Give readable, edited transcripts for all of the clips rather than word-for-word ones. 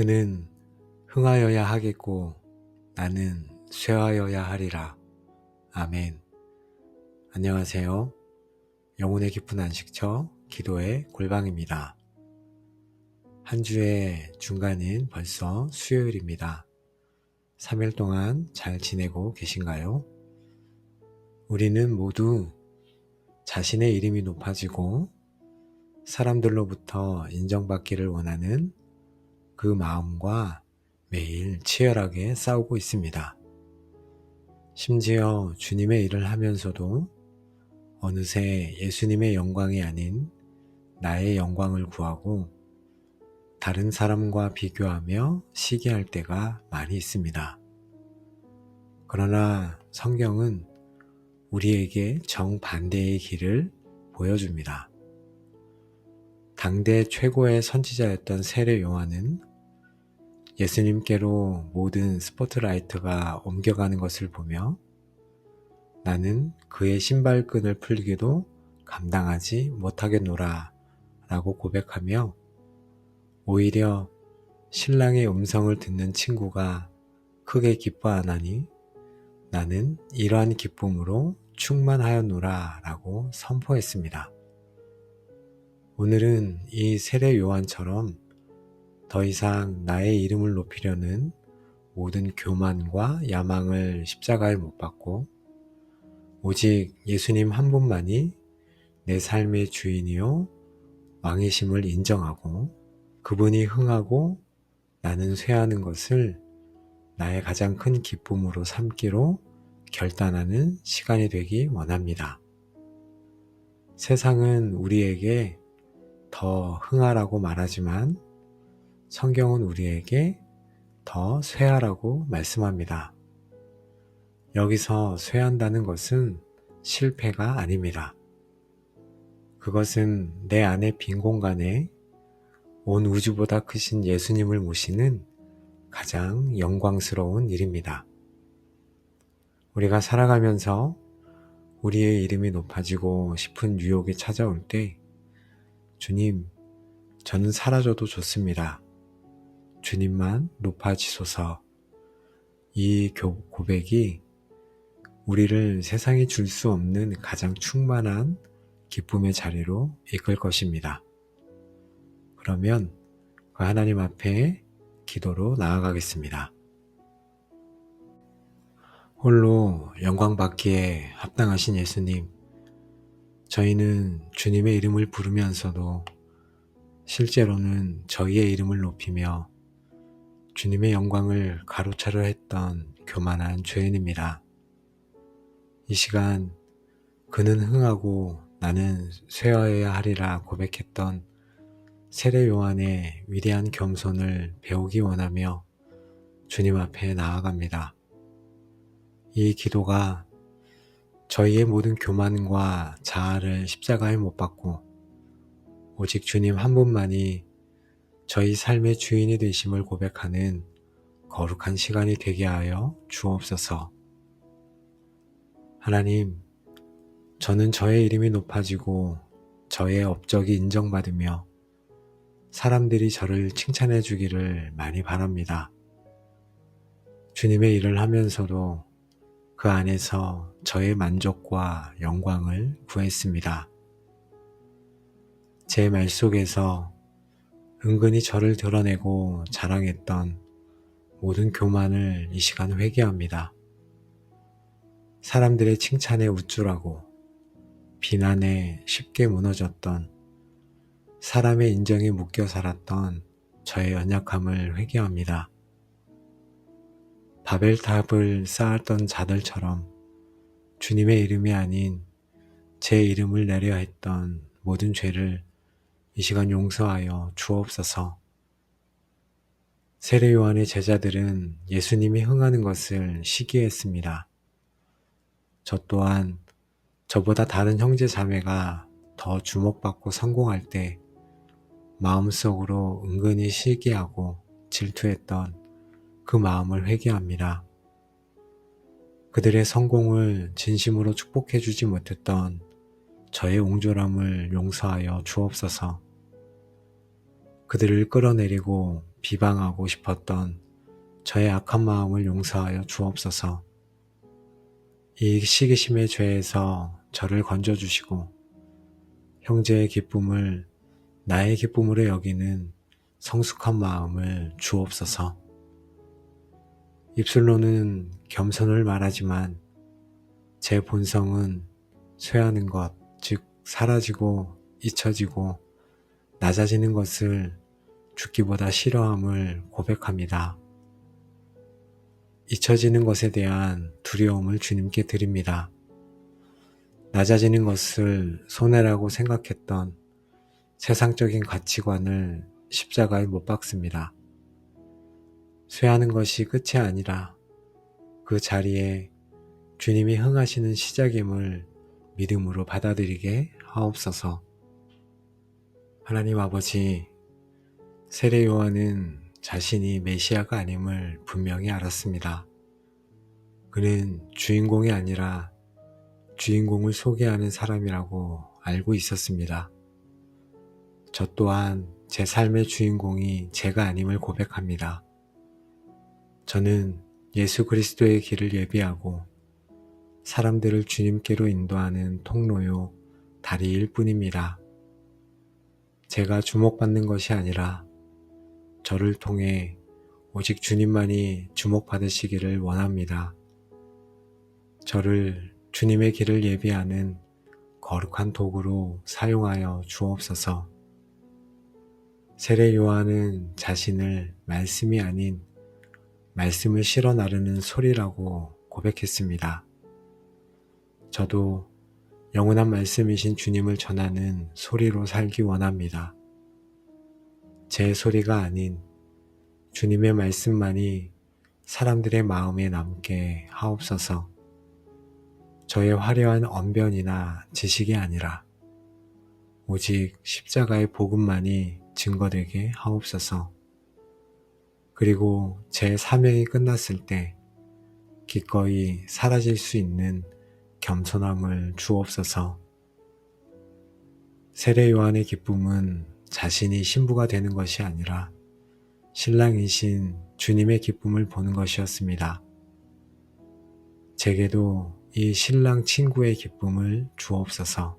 그는 흥하여야 하겠고 나는 쇠하여야 하리라. 아멘. 안녕하세요. 영혼의 깊은 안식처 기도의 골방입니다. 한 주의 중간인 벌써 수요일입니다. 3일 동안 잘 지내고 계신가요? 우리는 모두 자신의 이름이 높아지고 사람들로부터 인정받기를 원하는 그 마음과 매일 치열하게 싸우고 있습니다. 심지어 주님의 일을 하면서도 어느새 예수님의 영광이 아닌 나의 영광을 구하고 다른 사람과 비교하며 시기할 때가 많이 있습니다. 그러나 성경은 우리에게 정반대의 길을 보여줍니다. 당대 최고의 선지자였던 세례 요한은 예수님께로 모든 스포트라이트가 옮겨가는 것을 보며 나는 그의 신발끈을 풀기도 감당하지 못하겠노라 라고 고백하며 오히려 신랑의 음성을 듣는 친구가 크게 기뻐하나니 나는 이러한 기쁨으로 충만하였노라 라고 선포했습니다. 오늘은 이 세례 요한처럼 더 이상 나의 이름을 높이려는 모든 교만과 야망을 십자가에 못 박고 오직 예수님 한 분만이 내 삶의 주인이요 왕이심을 인정하고 그분이 흥하고 나는 쇠하는 것을 나의 가장 큰 기쁨으로 삼기로 결단하는 시간이 되기 원합니다. 세상은 우리에게 더 흥하라고 말하지만 성경은 우리에게 더 쇠하라고 말씀합니다. 여기서 쇠한다는 것은 실패가 아닙니다. 그것은 내 안의 빈 공간에 온 우주보다 크신 예수님을 모시는 가장 영광스러운 일입니다. 우리가 살아가면서 우리의 이름이 높아지고 싶은 유혹이 찾아올 때 주님, 저는 사라져도 좋습니다. 주님만 높아지소서. 이 고백이 우리를 세상이 줄 수 없는 가장 충만한 기쁨의 자리로 이끌 것입니다. 그러면 그 하나님 앞에 기도로 나아가겠습니다. 홀로 영광 받기에 합당하신 예수님, 저희는 주님의 이름을 부르면서도 실제로는 저희의 이름을 높이며 주님의 영광을 가로차려 했던 교만한 죄인입니다. 이 시간 그는 흥하고 나는 쇠하여야 하리라 고백했던 세례 요한의 위대한 겸손을 배우기 원하며 주님 앞에 나아갑니다. 이 기도가 저희의 모든 교만과 자아를 십자가에 못 박고 오직 주님 한 분만이 저희 삶의 주인이 되심을 고백하는 거룩한 시간이 되게 하여 주옵소서. 하나님, 저는 저의 이름이 높아지고 저의 업적이 인정받으며 사람들이 저를 칭찬해 주기를 많이 바랍니다. 주님의 일을 하면서도 그 안에서 저의 만족과 영광을 구했습니다. 제 말 속에서 은근히 저를 드러내고 자랑했던 모든 교만을 이 시간 회개합니다. 사람들의 칭찬에 우쭐하고 비난에 쉽게 무너졌던 사람의 인정에 묶여 살았던 저의 연약함을 회개합니다. 바벨탑을 쌓았던 자들처럼 주님의 이름이 아닌 제 이름을 내려 했던 모든 죄를 이 시간 용서하여 주옵소서. 세례 요한의 제자들은 예수님이 흥하는 것을 시기했습니다. 저 또한 저보다 다른 형제 자매가 더 주목받고 성공할 때 마음속으로 은근히 시기하고 질투했던 그 마음을 회개합니다. 그들의 성공을 진심으로 축복해 주지 못했던 저의 옹졸함을 용서하여 주옵소서. 그들을 끌어내리고 비방하고 싶었던 저의 악한 마음을 용서하여 주옵소서. 이 시기심의 죄에서 저를 건져주시고 형제의 기쁨을 나의 기쁨으로 여기는 성숙한 마음을 주옵소서. 입술로는 겸손을 말하지만 제 본성은 쇠하는 것, 즉 사라지고 잊혀지고 낮아지는 것을 죽기보다 싫어함을 고백합니다. 잊혀지는 것에 대한 두려움을 주님께 드립니다. 낮아지는 것을 손해라고 생각했던 세상적인 가치관을 십자가에 못 박습니다. 쇠하는 것이 끝이 아니라 그 자리에 주님이 흥하시는 시작임을 믿음으로 받아들이게 하옵소서. 하나님 아버지, 세례 요한은 자신이 메시아가 아님을 분명히 알았습니다. 그는 주인공이 아니라 주인공을 소개하는 사람이라고 알고 있었습니다. 저 또한 제 삶의 주인공이 제가 아님을 고백합니다. 저는 예수 그리스도의 길을 예비하고 사람들을 주님께로 인도하는 통로요 다리일 뿐입니다. 제가 주목받는 것이 아니라 저를 통해 오직 주님만이 주목받으시기를 원합니다. 저를 주님의 길을 예비하는 거룩한 도구로 사용하여 주옵소서. 세례 요한은 자신을 말씀이 아닌 말씀을 실어 나르는 소리라고 고백했습니다. 저도 영원한 말씀이신 주님을 전하는 소리로 살기 원합니다. 제 소리가 아닌 주님의 말씀만이 사람들의 마음에 남게 하옵소서. 저의 화려한 언변이나 지식이 아니라 오직 십자가의 복음만이 증거되게 하옵소서. 그리고 제 사명이 끝났을 때 기꺼이 사라질 수 있는 겸손함을 주옵소서. 세례 요한의 기쁨은 자신이 신부가 되는 것이 아니라 신랑이신 주님의 기쁨을 보는 것이었습니다. 제게도 이 신랑 친구의 기쁨을 주옵소서.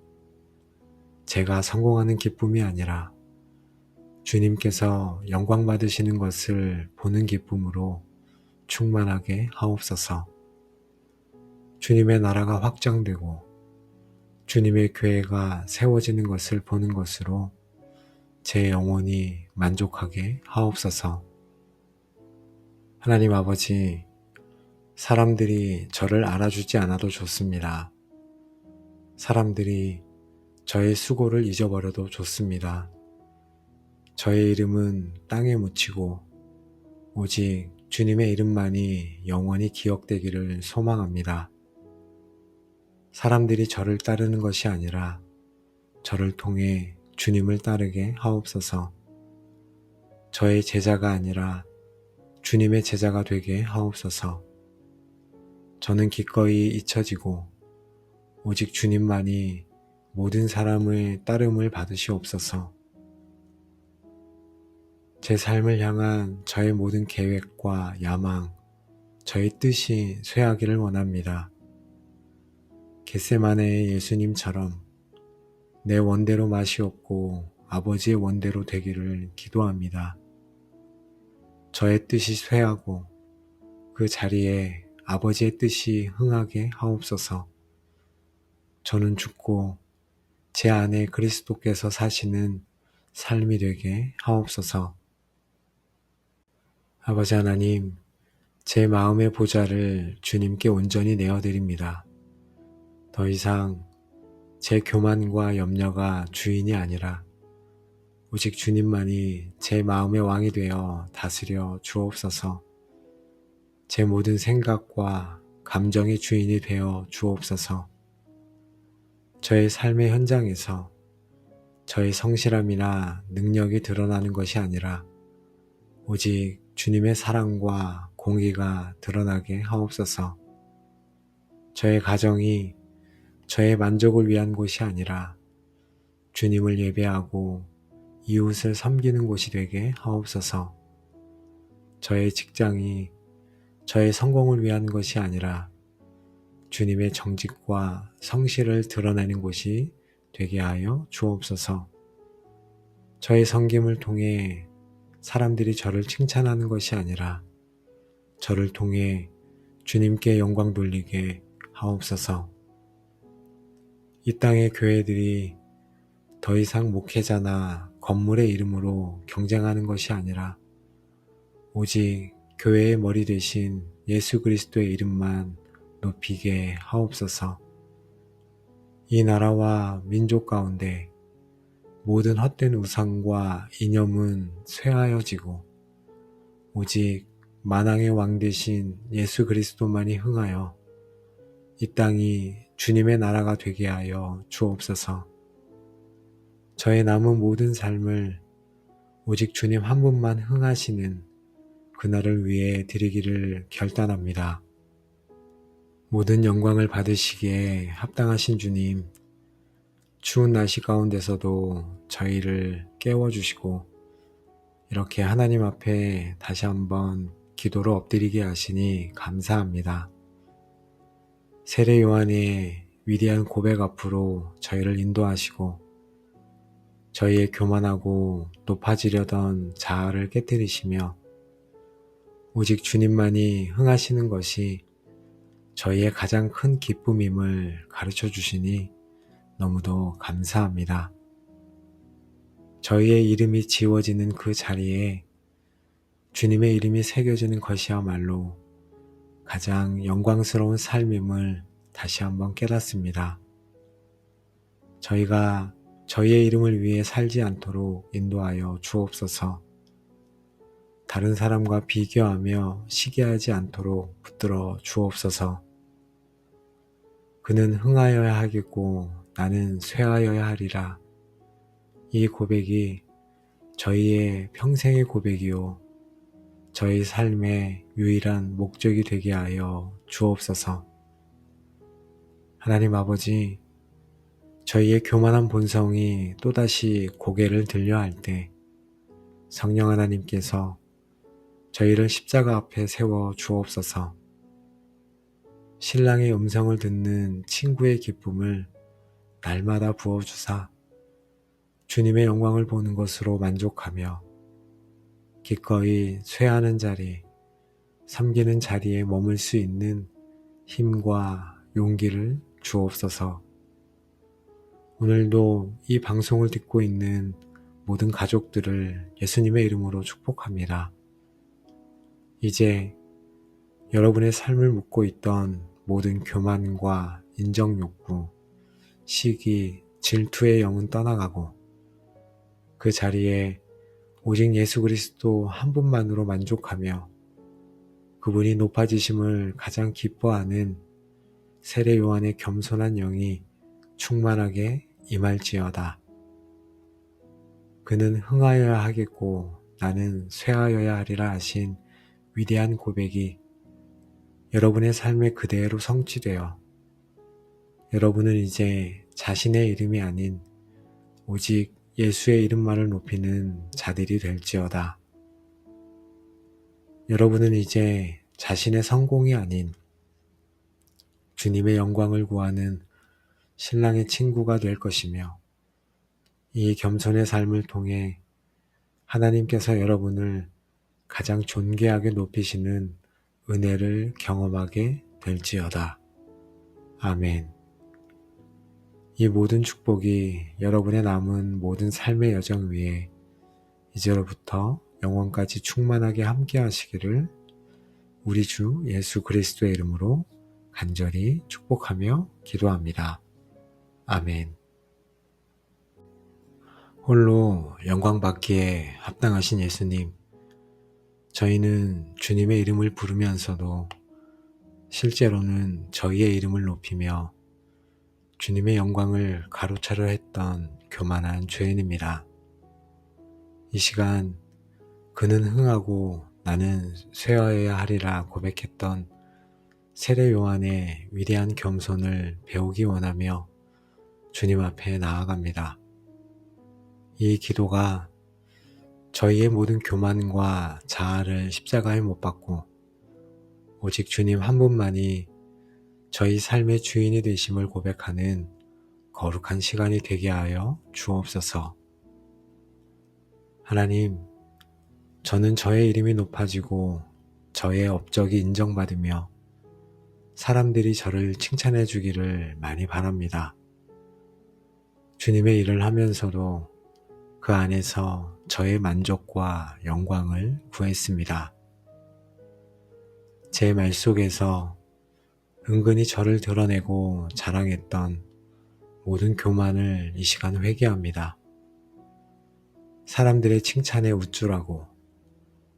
제가 성공하는 기쁨이 아니라 주님께서 영광 받으시는 것을 보는 기쁨으로 충만하게 하옵소서. 주님의 나라가 확장되고 주님의 교회가 세워지는 것을 보는 것으로 제 영혼이 만족하게 하옵소서. 하나님 아버지, 사람들이 저를 알아주지 않아도 좋습니다. 사람들이 저의 수고를 잊어버려도 좋습니다. 저의 이름은 땅에 묻히고 오직 주님의 이름만이 영원히 기억되기를 소망합니다. 사람들이 저를 따르는 것이 아니라 저를 통해 주님을 따르게 하옵소서. 저의 제자가 아니라 주님의 제자가 되게 하옵소서. 저는 기꺼이 잊혀지고 오직 주님만이 모든 사람의 따름을 받으시옵소서. 제 삶을 향한 저의 모든 계획과 야망, 저의 뜻이 쇠하기를 원합니다. 겟세마네의 예수님처럼 내 원대로 마시옵고 아버지의 원대로 되기를 기도합니다. 저의 뜻이 쇠하고 그 자리에 아버지의 뜻이 흥하게 하옵소서. 저는 죽고 제 안에 그리스도께서 사시는 삶이 되게 하옵소서. 아버지 하나님, 제 마음의 보좌를 주님께 온전히 내어드립니다. 더 이상 제 교만과 염려가 주인이 아니라 오직 주님만이 제 마음의 왕이 되어 다스려 주옵소서. 제 모든 생각과 감정의 주인이 되어 주옵소서. 저의 삶의 현장에서 저의 성실함이나 능력이 드러나는 것이 아니라 오직 주님의 사랑과 공의가 드러나게 하옵소서. 저의 가정이 저의 만족을 위한 곳이 아니라 주님을 예배하고 이웃을 섬기는 곳이 되게 하옵소서. 저의 직장이 저의 성공을 위한 것이 아니라 주님의 정직과 성실을 드러내는 곳이 되게 하여 주옵소서. 저의 섬김을 통해 사람들이 저를 칭찬하는 것이 아니라 저를 통해 주님께 영광 돌리게 하옵소서. 이 땅의 교회들이 더 이상 목회자나 건물의 이름으로 경쟁하는 것이 아니라 오직 교회의 머리 되신 예수 그리스도의 이름만 높이게 하옵소서. 이 나라와 민족 가운데 모든 헛된 우상과 이념은 쇠하여지고 오직 만왕의 왕 되신 예수 그리스도만이 흥하여 이 땅이 주님의 나라가 되게 하여 주옵소서. 저의 남은 모든 삶을 오직 주님 한 분만 흥하시는 그날을 위해 드리기를 결단합니다. 모든 영광을 받으시기에 합당하신 주님, 추운 날씨 가운데서도 저희를 깨워주시고 이렇게 하나님 앞에 다시 한번 기도로 엎드리게 하시니 감사합니다. 세례 요한의 위대한 고백 앞으로 저희를 인도하시고 저희의 교만하고 높아지려던 자아를 깨뜨리시며 오직 주님만이 흥하시는 것이 저희의 가장 큰 기쁨임을 가르쳐 주시니 너무도 감사합니다. 저희의 이름이 지워지는 그 자리에 주님의 이름이 새겨지는 것이야말로 가장 영광스러운 삶임을 다시 한번 깨닫습니다. 저희가 저희의 이름을 위해 살지 않도록 인도하여 주옵소서. 다른 사람과 비교하며 시기하지 않도록 붙들어 주옵소서. 그는 흥하여야 하겠고 나는 쇠하여야 하리라. 이 고백이 저희의 평생의 고백이요 저희 삶의 유일한 목적이 되게 하여 주옵소서. 하나님 아버지, 저희의 교만한 본성이 또다시 고개를 들려 할 때 성령 하나님께서 저희를 십자가 앞에 세워 주옵소서. 신랑의 음성을 듣는 친구의 기쁨을 날마다 부어주사 주님의 영광을 보는 것으로 만족하며 기꺼이 쇠하는 자리, 섬기는 자리에 머물 수 있는 힘과 용기를 주옵소서. 오늘도 이 방송을 듣고 있는 모든 가족들을 예수님의 이름으로 축복합니다. 이제 여러분의 삶을 묻고 있던 모든 교만과 인정욕구, 시기, 질투의 영은 떠나가고 그 자리에 오직 예수 그리스도 한 분만으로 만족하며 그분이 높아지심을 가장 기뻐하는 세례 요한의 겸손한 영이 충만하게 임할지어다. 그는 흥하여야 하겠고 나는 쇠하여야 하리라 하신 위대한 고백이 여러분의 삶에 그대로 성취되어 여러분은 이제 자신의 이름이 아닌 오직 예수의 이름만을 높이는 자들이 될지어다. 여러분은 이제 자신의 성공이 아닌 주님의 영광을 구하는 신랑의 친구가 될 것이며 이 겸손의 삶을 통해 하나님께서 여러분을 가장 존귀하게 높이시는 은혜를 경험하게 될지어다. 아멘. 이 모든 축복이 여러분의 남은 모든 삶의 여정 위에 이제로부터 영원까지 충만하게 함께 하시기를 우리 주 예수 그리스도의 이름으로 간절히 축복하며 기도합니다. 아멘. 홀로 영광 받기에 합당하신 예수님, 저희는 주님의 이름을 부르면서도 실제로는 저희의 이름을 높이며 주님의 영광을 가로차려 했던 교만한 죄인입니다. 이 시간 그는 흥하고 나는 쇠하여야 하리라 고백했던 세례 요한의 위대한 겸손을 배우기 원하며 주님 앞에 나아갑니다. 이 기도가 저희의 모든 교만과 자아를 십자가에 못 박고 오직 주님 한 분만이 저희 삶의 주인이 되심을 고백하는 거룩한 시간이 되게 하여 주옵소서. 하나님, 저는 저의 이름이 높아지고 저의 업적이 인정받으며 사람들이 저를 칭찬해 주기를 많이 바랍니다. 주님의 일을 하면서도 그 안에서 저의 만족과 영광을 구했습니다. 제 말 속에서 은근히 저를 드러내고 자랑했던 모든 교만을 이 시간 회개합니다. 사람들의 칭찬에 우쭐하고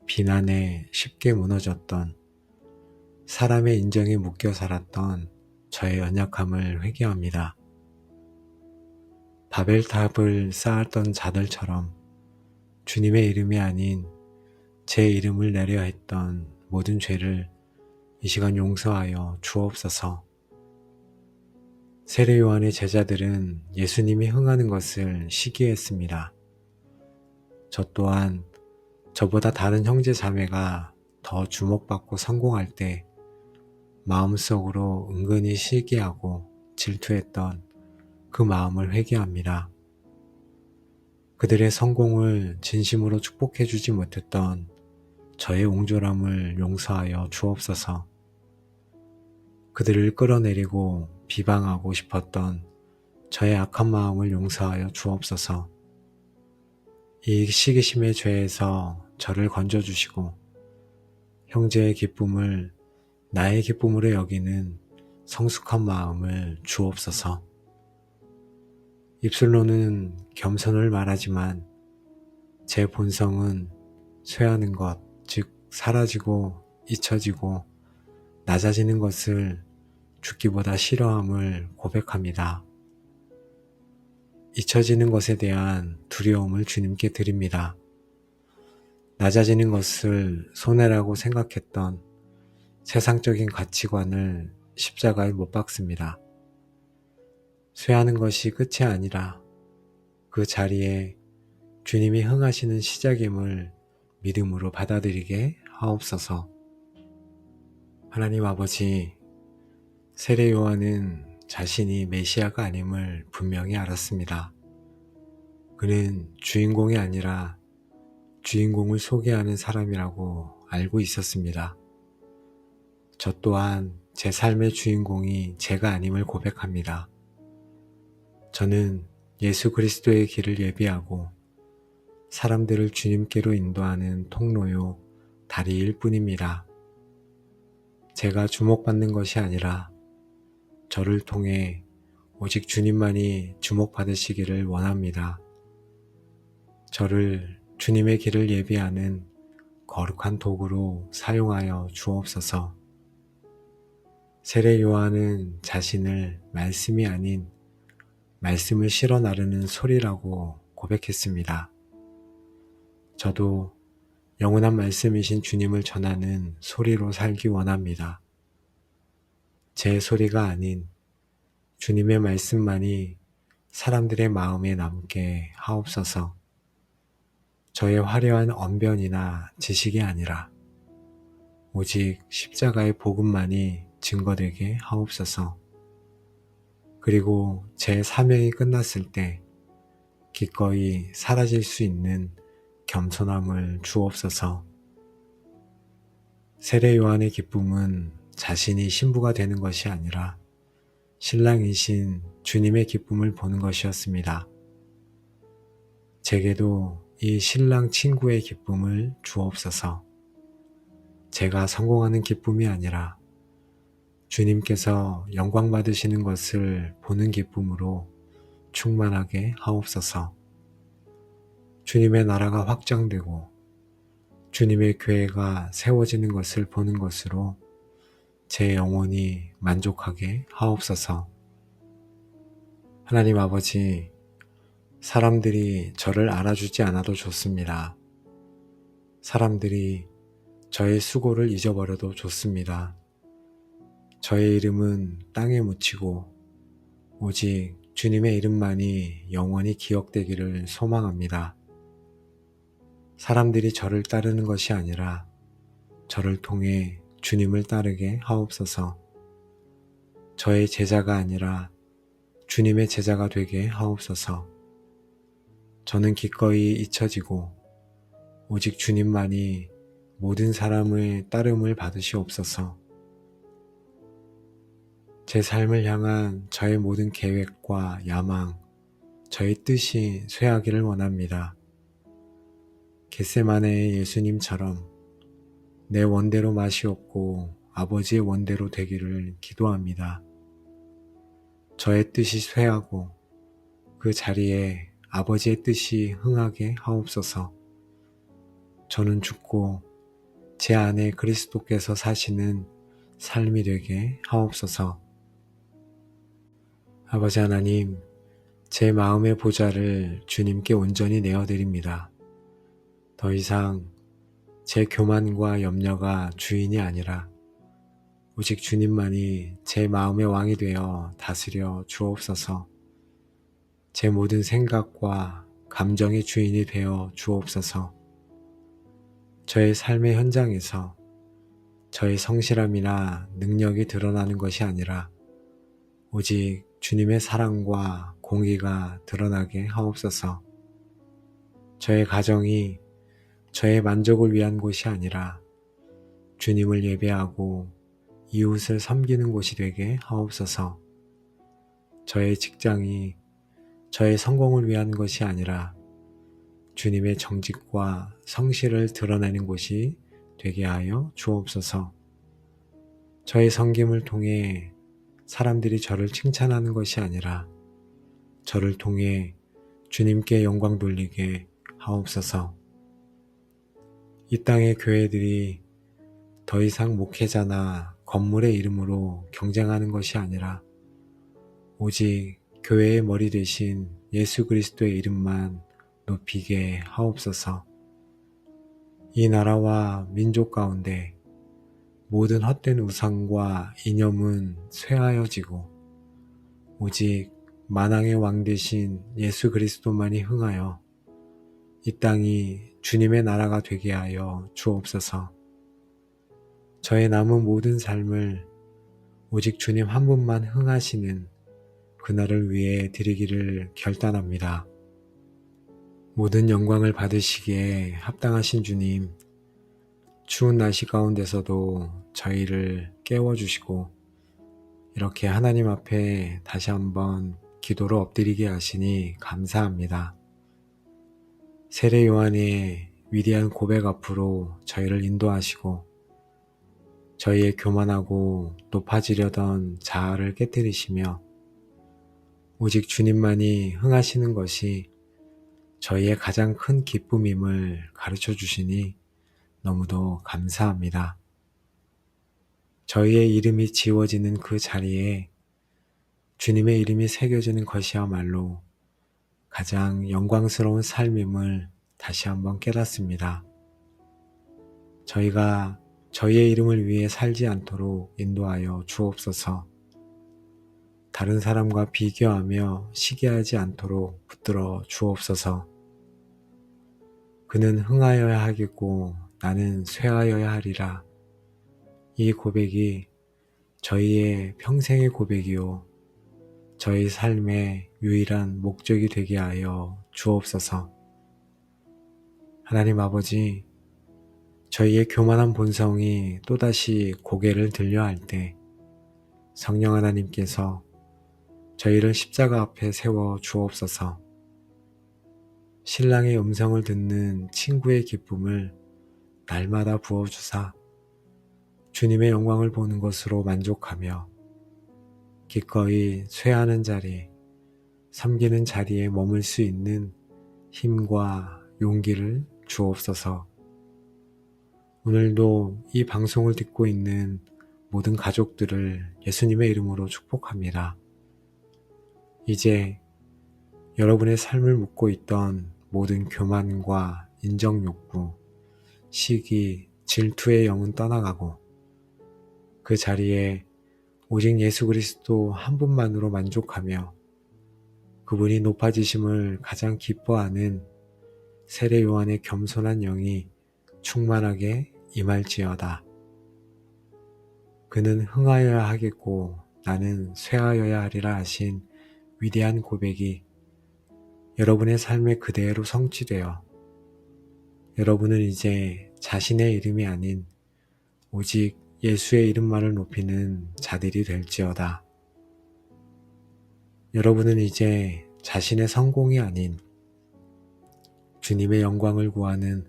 비난에 쉽게 무너졌던, 사람의 인정에 묶여 살았던 저의 연약함을 회개합니다. 바벨탑을 쌓았던 자들처럼 주님의 이름이 아닌 제 이름을 내려 했던 모든 죄를 이 시간 용서하여 주옵소서. 세례 요한의 제자들은 예수님이 흥하는 것을 시기했습니다. 저 또한 저보다 다른 형제 자매가 더 주목받고 성공할 때 마음속으로 은근히 시기하고 질투했던 그 마음을 회개합니다. 그들의 성공을 진심으로 축복해 주지 못했던 저의 옹졸함을 용서하여 주옵소서. 그들을 끌어내리고 비방하고 싶었던 저의 악한 마음을 용서하여 주옵소서. 이 시기심의 죄에서 저를 건져주시고 형제의 기쁨을 나의 기쁨으로 여기는 성숙한 마음을 주옵소서. 입술로는 겸손을 말하지만 제 본성은 쇠하는 것, 즉 사라지고 잊혀지고 낮아지는 것을 죽기보다 싫어함을 고백합니다. 잊혀지는 것에 대한 두려움을 주님께 드립니다. 낮아지는 것을 손해라고 생각했던 세상적인 가치관을 십자가에 못 박습니다. 쇠하는 것이 끝이 아니라 그 자리에 주님이 흥하시는 시작임을 믿음으로 받아들이게 하옵소서. 하나님 아버지, 세례 요한은 자신이 메시아가 아님을 분명히 알았습니다. 그는 주인공이 아니라 주인공을 소개하는 사람이라고 알고 있었습니다. 저 또한 제 삶의 주인공이 제가 아님을 고백합니다. 저는 예수 그리스도의 길을 예비하고 사람들을 주님께로 인도하는 통로요 다리일 뿐입니다. 제가 주목받는 것이 아니라 저를 통해 오직 주님만이 주목받으시기를 원합니다. 저를 주님의 길을 예비하는 거룩한 도구로 사용하여 주옵소서. 세례 요한은 자신을 말씀이 아닌 말씀을 실어 나르는 소리라고 고백했습니다. 저도 영원한 말씀이신 주님을 전하는 소리로 살기 원합니다. 제 소리가 아닌 주님의 말씀만이 사람들의 마음에 남게 하옵소서. 저의 화려한 언변이나 지식이 아니라 오직 십자가의 복음만이 증거되게 하옵소서. 그리고 제 사명이 끝났을 때 기꺼이 사라질 수 있는 겸손함을 주옵소서. 세례 요한의 기쁨은 자신이 신부가 되는 것이 아니라 신랑이신 주님의 기쁨을 보는 것이었습니다. 제게도 이 신랑 친구의 기쁨을 주옵소서. 제가 성공하는 기쁨이 아니라 주님께서 영광 받으시는 것을 보는 기쁨으로 충만하게 하옵소서. 주님의 나라가 확장되고 주님의 교회가 세워지는 것을 보는 것으로 제 영혼이 만족하게 하옵소서. 하나님 아버지, 사람들이 저를 알아주지 않아도 좋습니다. 사람들이 저의 수고를 잊어버려도 좋습니다. 저의 이름은 땅에 묻히고 오직 주님의 이름만이 영원히 기억되기를 소망합니다. 사람들이 저를 따르는 것이 아니라 저를 통해 주님을 따르게 하옵소서. 저의 제자가 아니라 주님의 제자가 되게 하옵소서. 저는 기꺼이 잊혀지고 오직 주님만이 모든 사람의 따름을 받으시옵소서. 제 삶을 향한 저의 모든 계획과 야망, 저의 뜻이 쇠하기를 원합니다. 겟세마네의 예수님처럼 내 원대로 마시옵고 아버지의 원대로 되기를 기도합니다. 저의 뜻이 쇠하고 그 자리에 아버지의 뜻이 흥하게 하옵소서. 저는 죽고 제 안에 그리스도께서 사시는 삶이 되게 하옵소서. 아버지 하나님, 제 마음의 보좌를 주님께 온전히 내어드립니다. 더 이상 제 교만과 염려가 주인이 아니라 오직 주님만이 제 마음의 왕이 되어 다스려 주옵소서. 제 모든 생각과 감정의 주인이 되어 주옵소서. 저의 삶의 현장에서 저의 성실함이나 능력이 드러나는 것이 아니라 오직 주님의 사랑과 공의가 드러나게 하옵소서. 저의 가정이 저의 만족을 위한 곳이 아니라 주님을 예배하고 이웃을 섬기는 곳이 되게 하옵소서. 저의 직장이 저의 성공을 위한 것이 아니라 주님의 정직과 성실을 드러내는 곳이 되게 하여 주옵소서. 저의 섬김을 통해 사람들이 저를 칭찬하는 것이 아니라 저를 통해 주님께 영광 돌리게 하옵소서. 이 땅의 교회들이 더 이상 목회자나 건물의 이름으로 경쟁하는 것이 아니라 오직 교회의 머리 되신 예수 그리스도의 이름만 높이게 하옵소서. 이 나라와 민족 가운데 모든 헛된 우상과 이념은 쇠하여지고 오직 만왕의 왕 되신 예수 그리스도만이 흥하여 이 땅이 주님의 나라가 되게 하여 주옵소서. 저의 남은 모든 삶을 오직 주님 한 분만 흥하시는 그날을 위해 드리기를 결단합니다. 모든 영광을 받으시기에 합당하신 주님, 추운 날씨 가운데서도 저희를 깨워주시고 이렇게 하나님 앞에 다시 한번 기도로 엎드리게 하시니 감사합니다. 세례 요한의 위대한 고백 앞으로 저희를 인도하시고 저희의 교만하고 높아지려던 자아를 깨뜨리시며 오직 주님만이 흥하시는 것이 저희의 가장 큰 기쁨임을 가르쳐 주시니 너무도 감사합니다. 저희의 이름이 지워지는 그 자리에 주님의 이름이 새겨지는 것이야말로 가장 영광스러운 삶임을 다시 한번 깨닫습니다. 저희가 저희의 이름을 위해 살지 않도록 인도하여 주옵소서. 다른 사람과 비교하며 시기하지 않도록 붙들어 주옵소서. 그는 흥하여야 하겠고 나는 쇠하여야 하리라. 이 고백이 저희의 평생의 고백이요 저희 삶의 유일한 목적이 되게 하여 주옵소서. 하나님 아버지, 저희의 교만한 본성이 또다시 고개를 들려 할 때 성령 하나님께서 저희를 십자가 앞에 세워 주옵소서. 신랑의 음성을 듣는 친구의 기쁨을 날마다 부어주사 주님의 영광을 보는 것으로 만족하며 기꺼이 쇠하는 자리, 섬기는 자리에 머물 수 있는 힘과 용기를 주옵소서. 오늘도 이 방송을 듣고 있는 모든 가족들을 예수님의 이름으로 축복합니다. 이제 여러분의 삶을 묻고 있던 모든 교만과 인정욕구, 시기, 질투의 영은 떠나가고 그 자리에 오직 예수 그리스도 한 분만으로 만족하며 그분이 높아지심을 가장 기뻐하는 세례 요한의 겸손한 영이 충만하게 임할지어다. 그는 흥하여야 하겠고 나는 쇠하여야 하리라 하신 위대한 고백이 여러분의 삶에 그대로 성취되어 여러분은 이제 자신의 이름이 아닌 오직 예수의 이름만을 높이는 자들이 될지어다. 여러분은 이제 자신의 성공이 아닌 주님의 영광을 구하는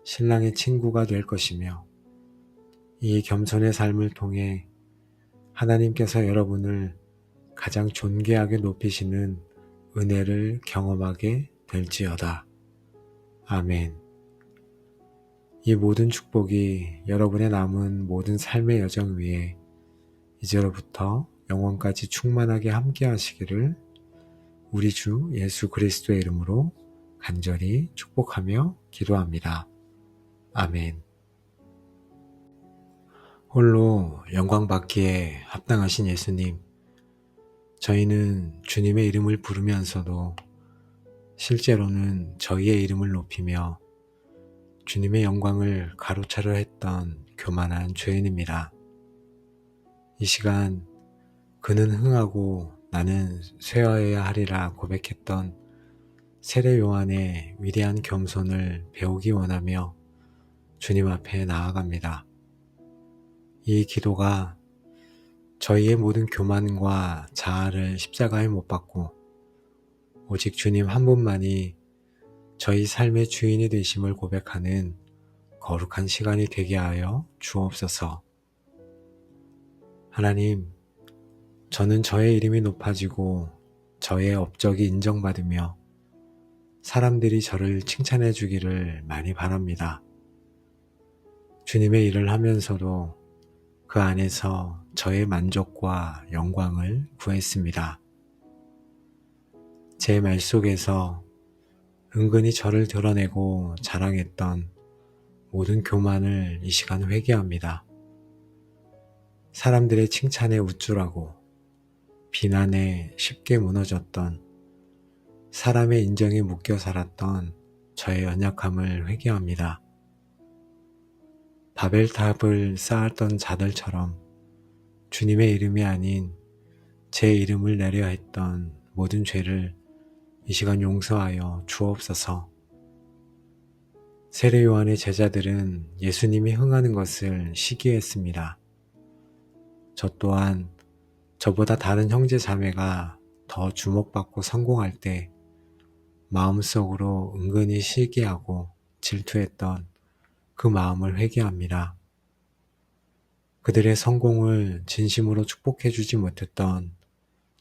신랑의 친구가 될 것이며 이 겸손의 삶을 통해 하나님께서 여러분을 가장 존귀하게 높이시는 은혜를 경험하게 될지어다. 아멘. 이 모든 축복이 여러분의 남은 모든 삶의 여정 위에 이제로부터 영원까지 충만하게 함께 하시기를 우리 주 예수 그리스도의 이름으로 간절히 축복하며 기도합니다. 아멘. 홀로 영광 받기에 합당하신 예수님, 저희는 주님의 이름을 부르면서도 실제로는 저희의 이름을 높이며 주님의 영광을 가로차려 했던 교만한 죄인입니다. 이 시간 그는 흥하고 나는 쇠하여야 하리라 고백했던 세례 요한의 위대한 겸손을 배우기 원하며 주님 앞에 나아갑니다. 이 기도가 저희의 모든 교만과 자아를 십자가에 못 박고 오직 주님 한 분만이 저희 삶의 주인이 되심을 고백하는 거룩한 시간이 되게 하여 주옵소서. 하나님, 저는 저의 이름이 높아지고 저의 업적이 인정받으며 사람들이 저를 칭찬해 주기를 많이 바랍니다. 주님의 일을 하면서도 그 안에서 저의 만족과 영광을 구했습니다. 제 말 속에서 은근히 저를 드러내고 자랑했던 모든 교만을 이 시간 회개합니다. 사람들의 칭찬에 우쭐하고 비난에 쉽게 무너졌던 사람의 인정에 묶여 살았던 저의 연약함을 회개합니다. 바벨탑을 쌓았던 자들처럼 주님의 이름이 아닌 제 이름을 내려 했던 모든 죄를 이 시간 용서하여 주옵소서. 세례 요한의 제자들은 예수님이 흥하는 것을 시기했습니다. 저 또한 저보다 다른 형제 자매가 더 주목받고 성공할 때 마음속으로 은근히 시기하고 질투했던 그 마음을 회개합니다. 그들의 성공을 진심으로 축복해 주지 못했던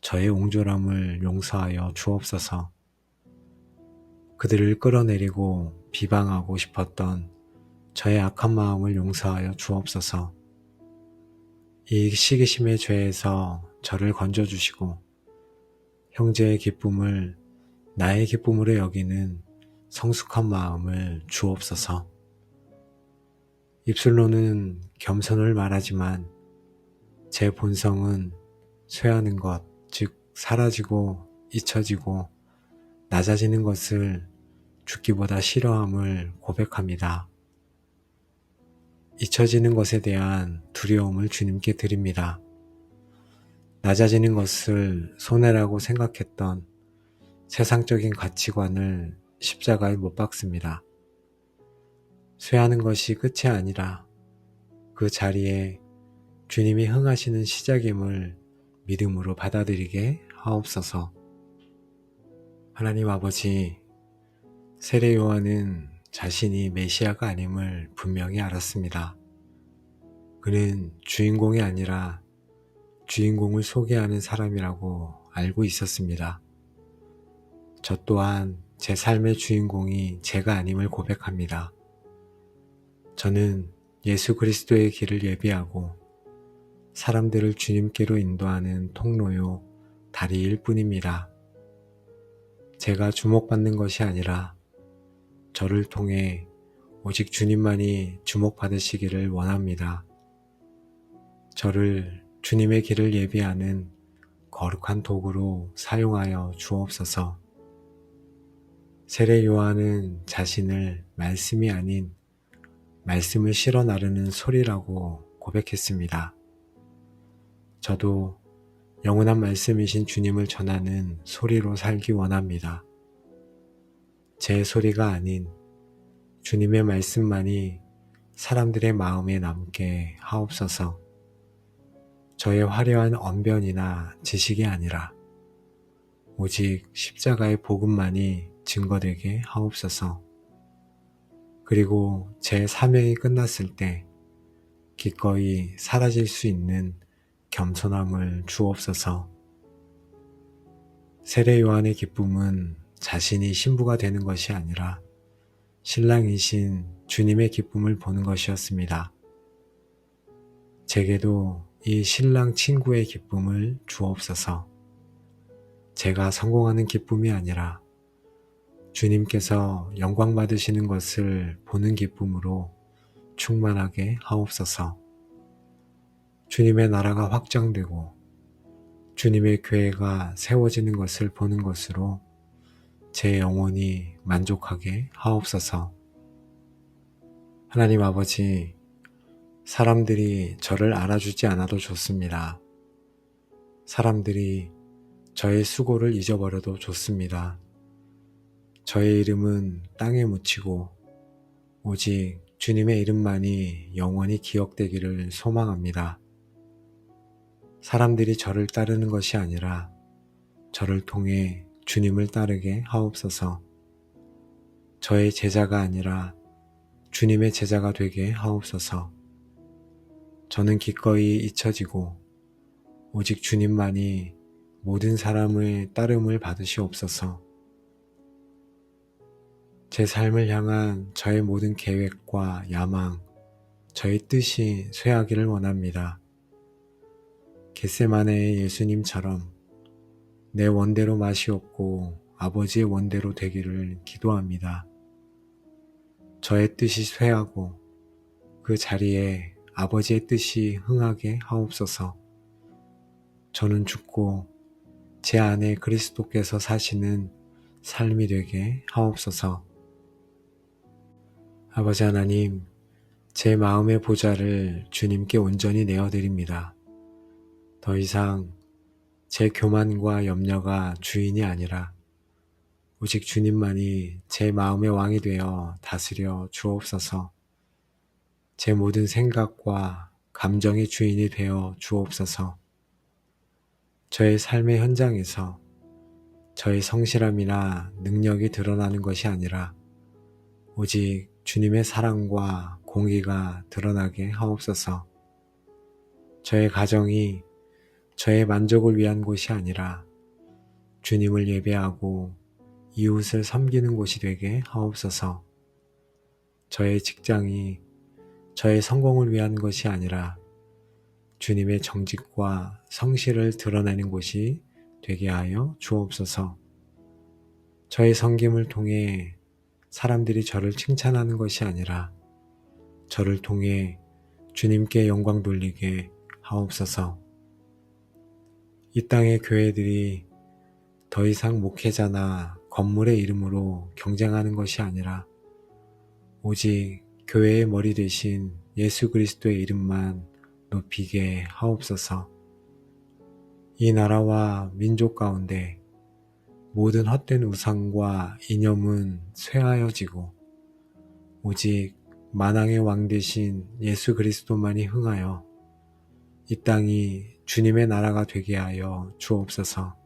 저의 옹졸함을 용서하여 주옵소서. 그들을 끌어내리고 비방하고 싶었던 저의 악한 마음을 용서하여 주옵소서. 이 시기심의 죄에서 저를 건져주시고 형제의 기쁨을 나의 기쁨으로 여기는 성숙한 마음을 주옵소서. 입술로는 겸손을 말하지만 제 본성은 쇠하는 것, 즉 사라지고 잊혀지고 낮아지는 것을 죽기보다 싫어함을 고백합니다. 잊혀지는 것에 대한 두려움을 주님께 드립니다. 낮아지는 것을 손해라고 생각했던 세상적인 가치관을 십자가에 못 박습니다. 쇠하는 것이 끝이 아니라 그 자리에 주님이 흥하시는 시작임을 믿음으로 받아들이게 하옵소서. 하나님 아버지, 세례 요한은 자신이 메시아가 아님을 분명히 알았습니다. 그는 주인공이 아니라 주인공을 소개하는 사람이라고 알고 있었습니다. 저 또한 제 삶의 주인공이 제가 아님을 고백합니다. 저는 예수 그리스도의 길을 예비하고 사람들을 주님께로 인도하는 통로요 다리일 뿐입니다. 제가 주목받는 것이 아니라 저를 통해 오직 주님만이 주목받으시기를 원합니다. 저를 주님의 길을 예비하는 거룩한 도구로 사용하여 주옵소서. 세례 요한은 자신을 말씀이 아닌 말씀을 실어 나르는 소리라고 고백했습니다. 저도 영원한 말씀이신 주님을 전하는 소리로 살기 원합니다. 제 소리가 아닌 주님의 말씀만이 사람들의 마음에 남게 하옵소서. 저의 화려한 언변이나 지식이 아니라 오직 십자가의 복음만이 증거되게 하옵소서. 그리고 제 사명이 끝났을 때 기꺼이 사라질 수 있는 겸손함을 주옵소서. 세례 요한의 기쁨은 자신이 신부가 되는 것이 아니라 신랑이신 주님의 기쁨을 보는 것이었습니다. 제게도 이 신랑 친구의 기쁨을 주옵소서. 제가 성공하는 기쁨이 아니라 주님께서 영광 받으시는 것을 보는 기쁨으로 충만하게 하옵소서. 주님의 나라가 확장되고 주님의 교회가 세워지는 것을 보는 것으로 제 영혼이 만족하게 하옵소서. 하나님 아버지, 사람들이 저를 알아주지 않아도 좋습니다. 사람들이 저의 수고를 잊어버려도 좋습니다. 저의 이름은 땅에 묻히고 오직 주님의 이름만이 영원히 기억되기를 소망합니다. 사람들이 저를 따르는 것이 아니라 저를 통해 주님을 따르게 하옵소서. 저의 제자가 아니라 주님의 제자가 되게 하옵소서. 저는 기꺼이 잊혀지고 오직 주님만이 모든 사람의 따름을 받으시옵소서. 제 삶을 향한 저의 모든 계획과 야망, 저의 뜻이 쇠하기를 원합니다. 겟세마네의 예수님처럼 내 원대로 마시옵고 아버지의 원대로 되기를 기도합니다. 저의 뜻이 쇠하고 그 자리에 아버지의 뜻이 흥하게 하옵소서. 저는 죽고 제 안에 그리스도께서 사시는 삶이 되게 하옵소서. 아버지 하나님, 제 마음의 보좌를 주님께 온전히 내어드립니다. 더 이상 제 교만과 염려가 주인이 아니라 오직 주님만이 제 마음의 왕이 되어 다스려 주옵소서. 제 모든 생각과 감정의 주인이 되어 주옵소서. 저의 삶의 현장에서 저의 성실함이나 능력이 드러나는 것이 아니라 오직 주님의 사랑과 공의가 드러나게 하옵소서. 저의 가정이 저의 만족을 위한 곳이 아니라 주님을 예배하고 이웃을 섬기는 곳이 되게 하옵소서. 저의 직장이 저의 성공을 위한 것이 아니라 주님의 정직과 성실을 드러내는 곳이 되게 하여 주옵소서. 저의 섬김을 통해 사람들이 저를 칭찬하는 것이 아니라 저를 통해 주님께 영광 돌리게 하옵소서. 이 땅의 교회들이 더 이상 목회자나 건물의 이름으로 경쟁하는 것이 아니라 오직 교회의 머리 되신 예수 그리스도의 이름만 높이게 하옵소서. 이 나라와 민족 가운데 모든 헛된 우상과 이념은 쇠하여지고 오직 만왕의 왕 되신 예수 그리스도만이 흥하여 이 땅이 주님의 나라가 되게 하여 주옵소서.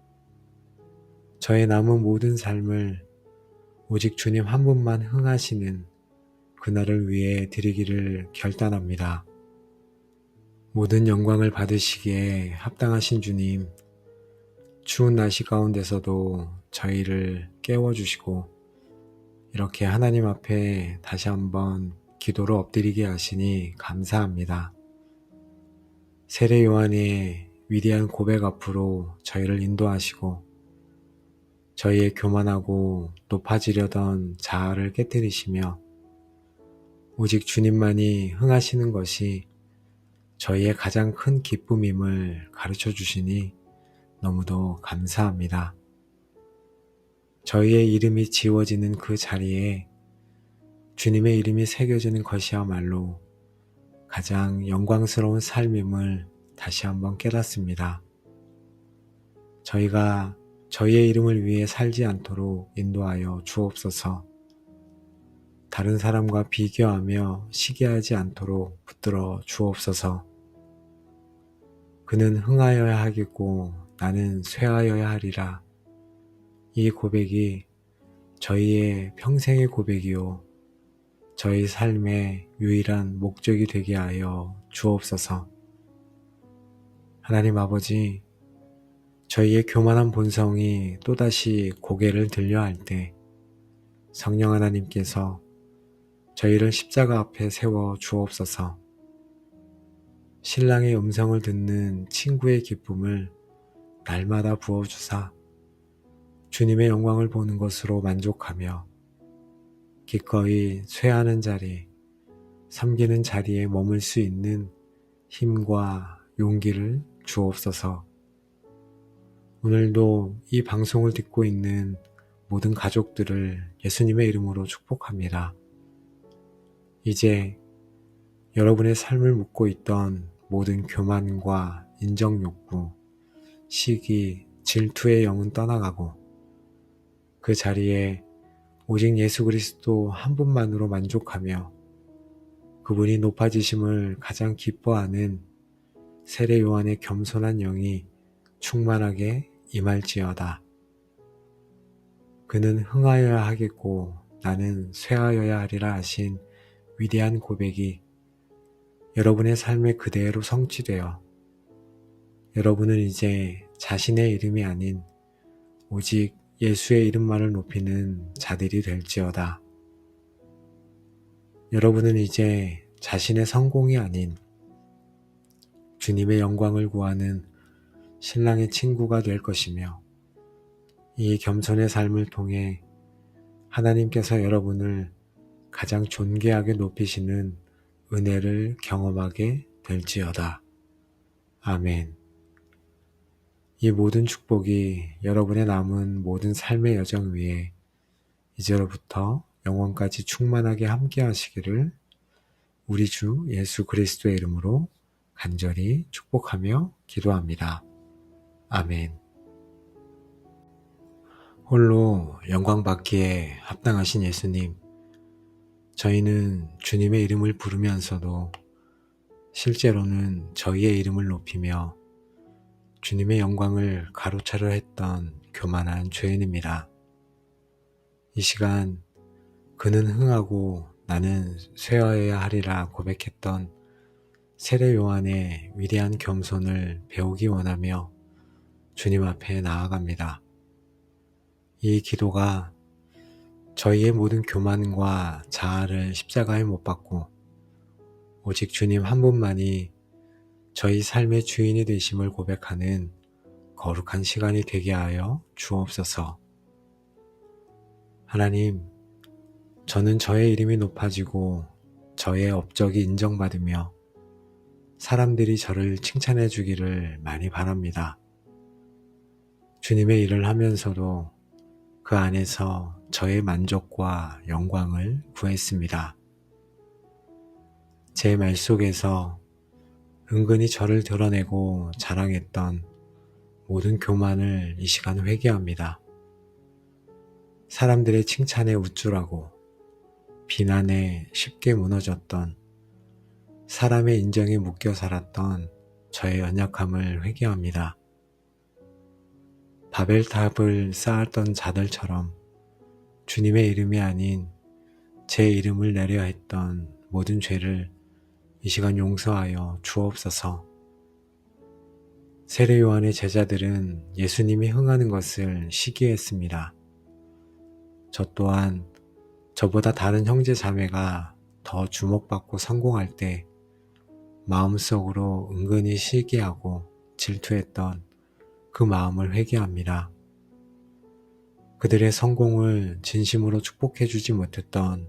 저의 남은 모든 삶을 오직 주님 한 분만 흥하시는 그날을 위해 드리기를 결단합니다. 모든 영광을 받으시기에 합당하신 주님, 추운 날씨 가운데서도 저희를 깨워주시고 이렇게 하나님 앞에 다시 한번 기도로 엎드리게 하시니 감사합니다. 세례 요한의 위대한 고백 앞으로 저희를 인도하시고 저희의 교만하고 높아지려던 자아를 깨뜨리시며 오직 주님만이 흥하시는 것이 저희의 가장 큰 기쁨임을 가르쳐 주시니 너무도 감사합니다. 저희의 이름이 지워지는 그 자리에 주님의 이름이 새겨지는 것이야말로 가장 영광스러운 삶임을 다시 한번 깨닫습니다. 저희가 저희의 이름을 위해 살지 않도록 인도하여 주옵소서. 다른 사람과 비교하며 시기하지 않도록 붙들어 주옵소서. 그는 흥하여야 하겠고 나는 쇠하여야 하리라. 이 고백이 저희의 평생의 고백이요 저희 삶의 유일한 목적이 되게 하여 주옵소서. 하나님 아버지, 저희의 교만한 본성이 또다시 고개를 들려 할 때 성령 하나님께서 저희를 십자가 앞에 세워 주옵소서. 신랑의 음성을 듣는 친구의 기쁨을 날마다 부어주사 주님의 영광을 보는 것으로 만족하며 기꺼이 쇠하는 자리, 섬기는 자리에 머물 수 있는 힘과 용기를 주옵소서. 오늘도 이 방송을 듣고 있는 모든 가족들을 예수님의 이름으로 축복합니다. 이제 여러분의 삶을 묻고 있던 모든 교만과 인정욕구, 시기, 질투의 영은 떠나가고 그 자리에 오직 예수 그리스도 한 분만으로 만족하며 그분이 높아지심을 가장 기뻐하는 세례 요한의 겸손한 영이 충만하게 임할지어다. 그는 흥하여야 하겠고 나는 쇠하여야 하리라 하신 위대한 고백이 여러분의 삶에 그대로 성취되어 여러분은 이제 자신의 이름이 아닌 오직 예수의 이름만을 높이는 자들이 될지어다. 여러분은 이제 자신의 성공이 아닌 주님의 영광을 구하는 신랑의 친구가 될 것이며 이 겸손의 삶을 통해 하나님께서 여러분을 가장 존귀하게 높이시는 은혜를 경험하게 될지어다. 아멘. 이 모든 축복이 여러분의 남은 모든 삶의 여정 위에 이제로부터 영원까지 충만하게 함께 하시기를 우리 주 예수 그리스도의 이름으로 간절히 축복하며 기도합니다. 아멘. 홀로 영광 받기에 합당하신 예수님, 저희는 주님의 이름을 부르면서도 실제로는 저희의 이름을 높이며 주님의 영광을 가로차려 했던 교만한 죄인입니다. 이 시간 그는 흥하고 나는 쇠하여야 하리라 고백했던 세례 요한의 위대한 겸손을 배우기 원하며 주님 앞에 나아갑니다. 이 기도가 저희의 모든 교만과 자아를 십자가에 못 박고 오직 주님 한 분만이 저희 삶의 주인이 되심을 고백하는 거룩한 시간이 되게 하여 주옵소서. 하나님, 저는 저의 이름이 높아지고 저의 업적이 인정받으며 사람들이 저를 칭찬해 주기를 많이 바랍니다. 주님의 일을 하면서도 그 안에서 저의 만족과 영광을 구했습니다. 제 말 속에서 은근히 저를 드러내고 자랑했던 모든 교만을 이 시간 회개합니다. 사람들의 칭찬에 우쭐하고 비난에 쉽게 무너졌던 사람의 인정에 묶여 살았던 저의 연약함을 회개합니다. 바벨탑을 쌓았던 자들처럼 주님의 이름이 아닌 제 이름을 내려 했던 모든 죄를 이 시간 용서하여 주옵소서. 세례 요한의 제자들은 예수님이 흥하는 것을 시기했습니다. 저 또한 저보다 다른 형제 자매가 더 주목받고 성공할 때 마음속으로 은근히 시기하고 질투했던 그 마음을 회개합니다. 그들의 성공을 진심으로 축복해 주지 못했던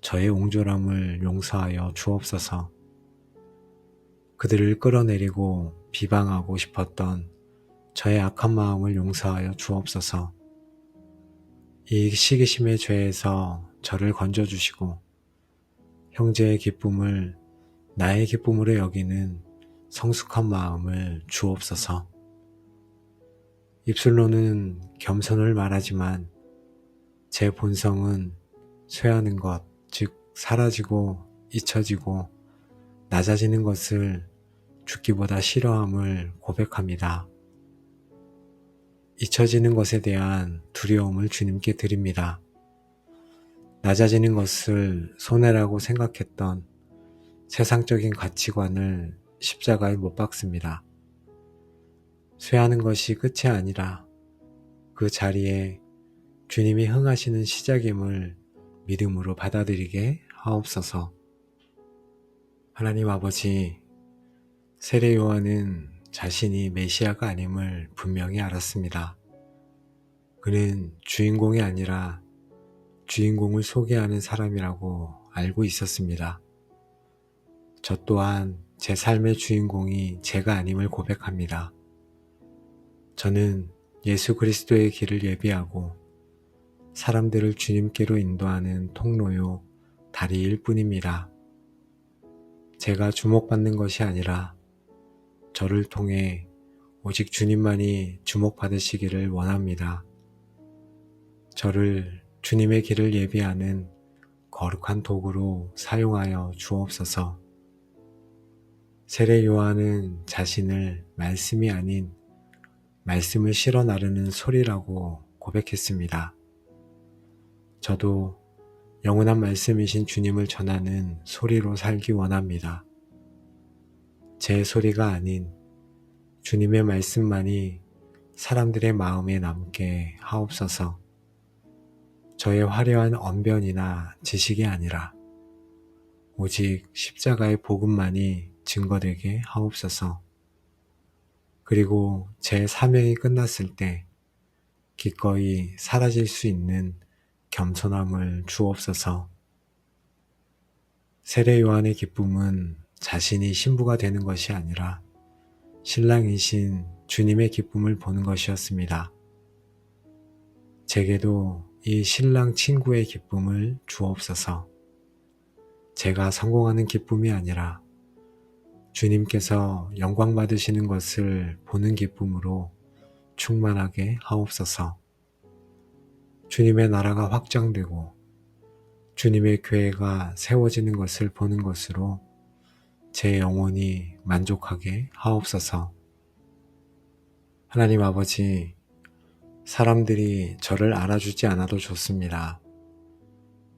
저의 옹졸함을 용서하여 주옵소서. 그들을 끌어내리고 비방하고 싶었던 저의 악한 마음을 용서하여 주옵소서. 이 시기심의 죄에서 저를 건져주시고 형제의 기쁨을 나의 기쁨으로 여기는 성숙한 마음을 주옵소서. 입술로는 겸손을 말하지만 제 본성은 쇠하는 것, 즉 사라지고 잊혀지고 낮아지는 것을 죽기보다 싫어함을 고백합니다. 잊혀지는 것에 대한 두려움을 주님께 드립니다. 낮아지는 것을 손해라고 생각했던 세상적인 가치관을 십자가에 못 박습니다. 쇠하는 것이 끝이 아니라 그 자리에 주님이 흥하시는 시작임을 믿음으로 받아들이게 하옵소서. 하나님 아버지, 세례 요한은 자신이 메시아가 아님을 분명히 알았습니다. 그는 주인공이 아니라 주인공을 소개하는 사람이라고 알고 있었습니다. 저 또한 제 삶의 주인공이 제가 아님을 고백합니다. 저는 예수 그리스도의 길을 예비하고 사람들을 주님께로 인도하는 통로요 다리일 뿐입니다. 제가 주목받는 것이 아니라 저를 통해 오직 주님만이 주목받으시기를 원합니다. 저를 주님의 길을 예비하는 거룩한 도구로 사용하여 주옵소서. 세례 요한은 자신을 말씀이 아닌 말씀을 실어 나르는 소리라고 고백했습니다. 저도 영원한 말씀이신 주님을 전하는 소리로 살기 원합니다. 제 소리가 아닌 주님의 말씀만이 사람들의 마음에 남게 하옵소서. 저의 화려한 언변이나 지식이 아니라 오직 십자가의 복음만이 증거되게 하옵소서. 그리고 제 사명이 끝났을 때 기꺼이 사라질 수 있는 겸손함을 주옵소서. 세례 요한의 기쁨은 자신이 신부가 되는 것이 아니라 신랑이신 주님의 기쁨을 보는 것이었습니다. 제게도 이 신랑 친구의 기쁨을 주옵소서. 제가 성공하는 기쁨이 아니라 주님께서 영광 받으시는 것을 보는 기쁨으로 충만하게 하옵소서. 주님의 나라가 확장되고 주님의 교회가 세워지는 것을 보는 것으로 제 영혼이 만족하게 하옵소서. 하나님 아버지, 사람들이 저를 알아주지 않아도 좋습니다.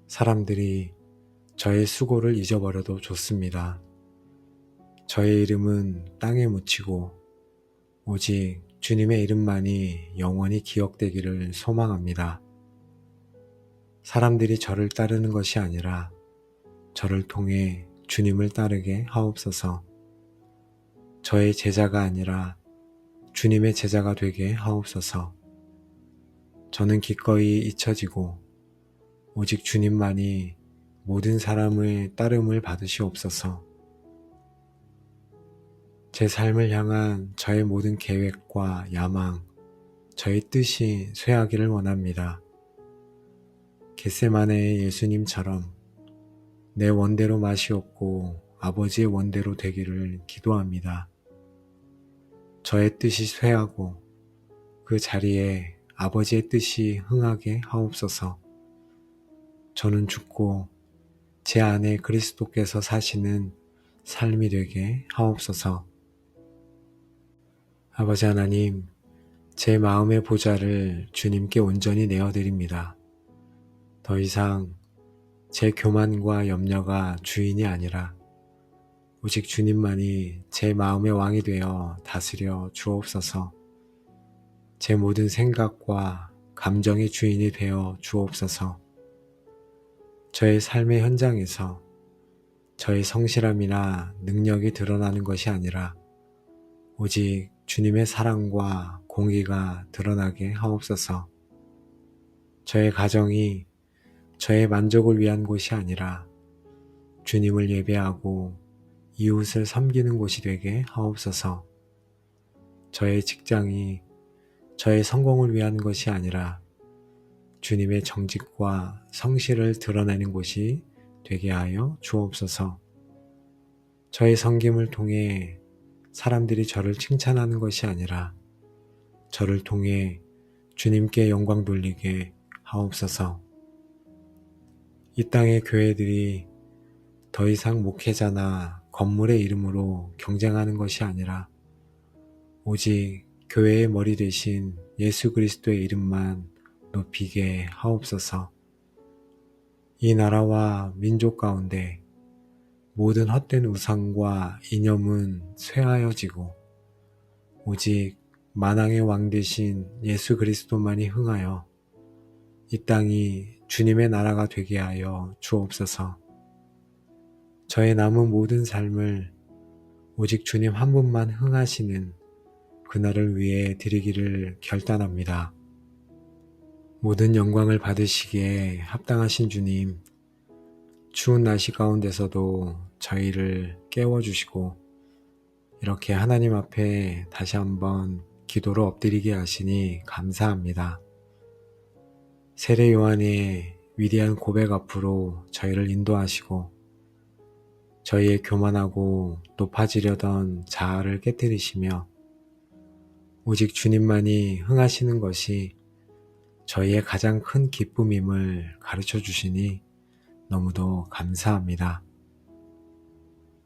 사람들이 저의 수고를 잊어버려도 좋습니다. 저의 이름은 땅에 묻히고 오직 주님의 이름만이 영원히 기억되기를 소망합니다. 사람들이 저를 따르는 것이 아니라 저를 통해 주님을 따르게 하옵소서. 저의 제자가 아니라 주님의 제자가 되게 하옵소서. 저는 기꺼이 잊혀지고 오직 주님만이 모든 사람의 따름을 받으시옵소서. 제 삶을 향한 저의 모든 계획과 야망, 저의 뜻이 쇠하기를 원합니다. 겟세마네의 예수님처럼 내 원대로 마시옵고 아버지의 원대로 되기를 기도합니다. 저의 뜻이 쇠하고 그 자리에 아버지의 뜻이 흥하게 하옵소서. 저는 죽고 제 안에 그리스도께서 사시는 삶이 되게 하옵소서. 아버지 하나님, 제 마음의 보좌를 주님께 온전히 내어드립니다. 더 이상 제 교만과 염려가 주인이 아니라 오직 주님만이 제 마음의 왕이 되어 다스려 주옵소서. 제 모든 생각과 감정의 주인이 되어 주옵소서. 저의 삶의 현장에서 저의 성실함이나 능력이 드러나는 것이 아니라 오직 주님의 사랑과 공의가 드러나게 하옵소서. 저의 가정이 저의 만족을 위한 곳이 아니라 주님을 예배하고 이웃을 섬기는 곳이 되게 하옵소서. 저의 직장이 저의 성공을 위한 것이 아니라 주님의 정직과 성실을 드러내는 곳이 되게 하여 주옵소서. 저의 섬김을 통해 사람들이 저를 칭찬하는 것이 아니라 저를 통해 주님께 영광 돌리게 하옵소서. 이 땅의 교회들이 더 이상 목회자나 건물의 이름으로 경쟁하는 것이 아니라 오직 교회의 머리 대신 예수 그리스도의 이름만 높이게 하옵소서. 이 나라와 민족 가운데 모든 헛된 우상과 이념은 쇠하여지고 오직 만왕의 왕 대신 예수 그리스도만이 흥하여 이 땅이 주님의 나라가 되게 하여 주옵소서. 저의 남은 모든 삶을 오직 주님 한 분만 흥하시는 그날을 위해 드리기를 결단합니다. 모든 영광을 받으시기에 합당하신 주님, 추운 날씨 가운데서도 저희를 깨워주시고 이렇게 하나님 앞에 다시 한번 기도로 엎드리게 하시니 감사합니다. 세례 요한의 위대한 고백 앞으로 저희를 인도하시고 저희의 교만하고 높아지려던 자아를 깨뜨리시며 오직 주님만이 흥하시는 것이 저희의 가장 큰 기쁨임을 가르쳐 주시니 너무도 감사합니다.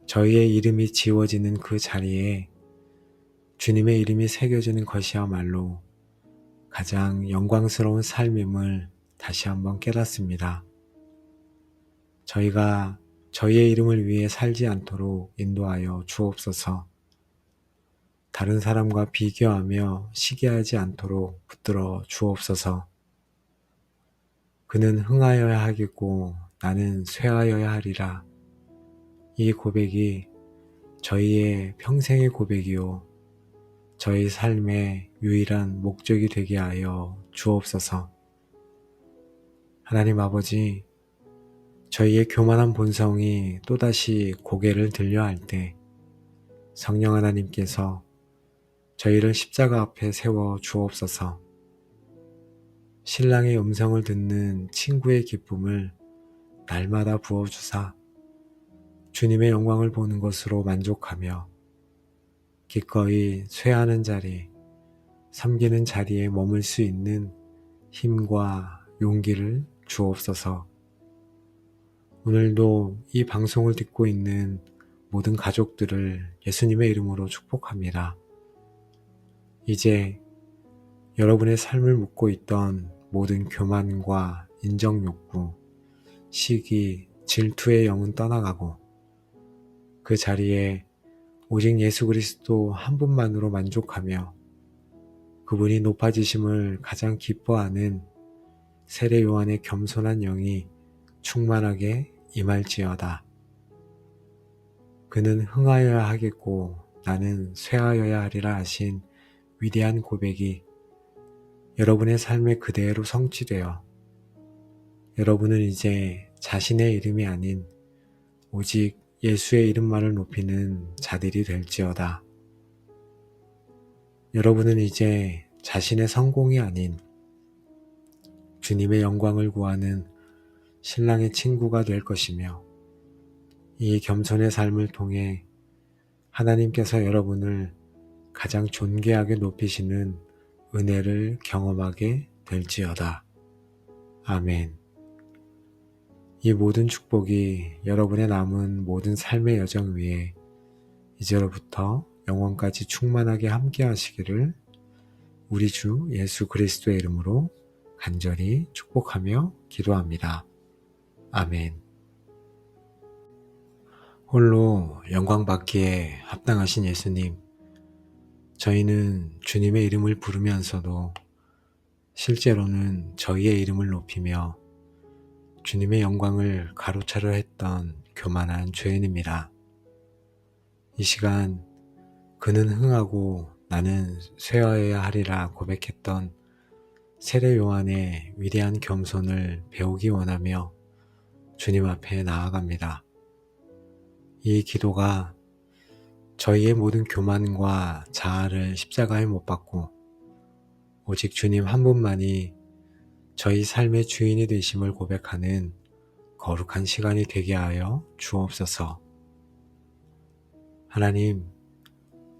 저희의 이름이 지워지는 그 자리에 주님의 이름이 새겨지는 것이야말로 가장 영광스러운 삶임을 다시 한번 깨닫습니다. 저희가 저희의 이름을 위해 살지 않도록 인도하여 주옵소서. 다른 사람과 비교하며 시기하지 않도록 붙들어 주옵소서. 그는 흥하여야 하겠고 나는 쇠하여야 하리라. 이 고백이 저희의 평생의 고백이요 저희 삶의 유일한 목적이 되게 하여 주옵소서. 하나님 아버지, 저희의 교만한 본성이 또다시 고개를 들려 할 때 성령 하나님께서 저희를 십자가 앞에 세워 주옵소서. 신랑의 음성을 듣는 친구의 기쁨을 날마다 부어주사 주님의 영광을 보는 것으로 만족하며 기꺼이 쇠하는 자리, 섬기는 자리에 머물 수 있는 힘과 용기를 주옵소서. 오늘도 이 방송을 듣고 있는 모든 가족들을 예수님의 이름으로 축복합니다. 이제 여러분의 삶을 묻고 있던 모든 교만과 인정욕구, 시기, 질투의 영은 떠나가고 그 자리에 오직 예수 그리스도 한 분만으로 만족하며 그분이 높아지심을 가장 기뻐하는 세례 요한의 겸손한 영이 충만하게 임할지어다. 그는 흥하여야 하겠고 나는 쇠하여야 하리라 하신 위대한 고백이 여러분의 삶에 그대로 성취되어 여러분은 이제 자신의 이름이 아닌 오직 예수의 이름만을 높이는 자들이 될지어다. 여러분은 이제 자신의 성공이 아닌 주님의 영광을 구하는 신랑의 친구가 될 것이며 이 겸손의 삶을 통해 하나님께서 여러분을 가장 존귀하게 높이시는 은혜를 경험하게 될지어다. 아멘. 이 모든 축복이 여러분의 남은 모든 삶의 여정 위에 이제로부터 영원까지 충만하게 함께 하시기를 우리 주 예수 그리스도의 이름으로 간절히 축복하며 기도합니다. 아멘. 홀로 영광 받기에 합당하신 예수님, 저희는 주님의 이름을 부르면서도 실제로는 저희의 이름을 높이며 주님의 영광을 가로차려 했던 교만한 죄인입니다. 이 시간 그는 흥하고 나는 쇠하여야 하리라 고백했던 세례 요한의 위대한 겸손을 배우기 원하며 주님 앞에 나아갑니다. 이 기도가 저희의 모든 교만과 자아를 십자가에 못 박고 오직 주님 한 분만이 저희 삶의 주인이 되심을 고백하는 거룩한 시간이 되게 하여 주옵소서. 하나님,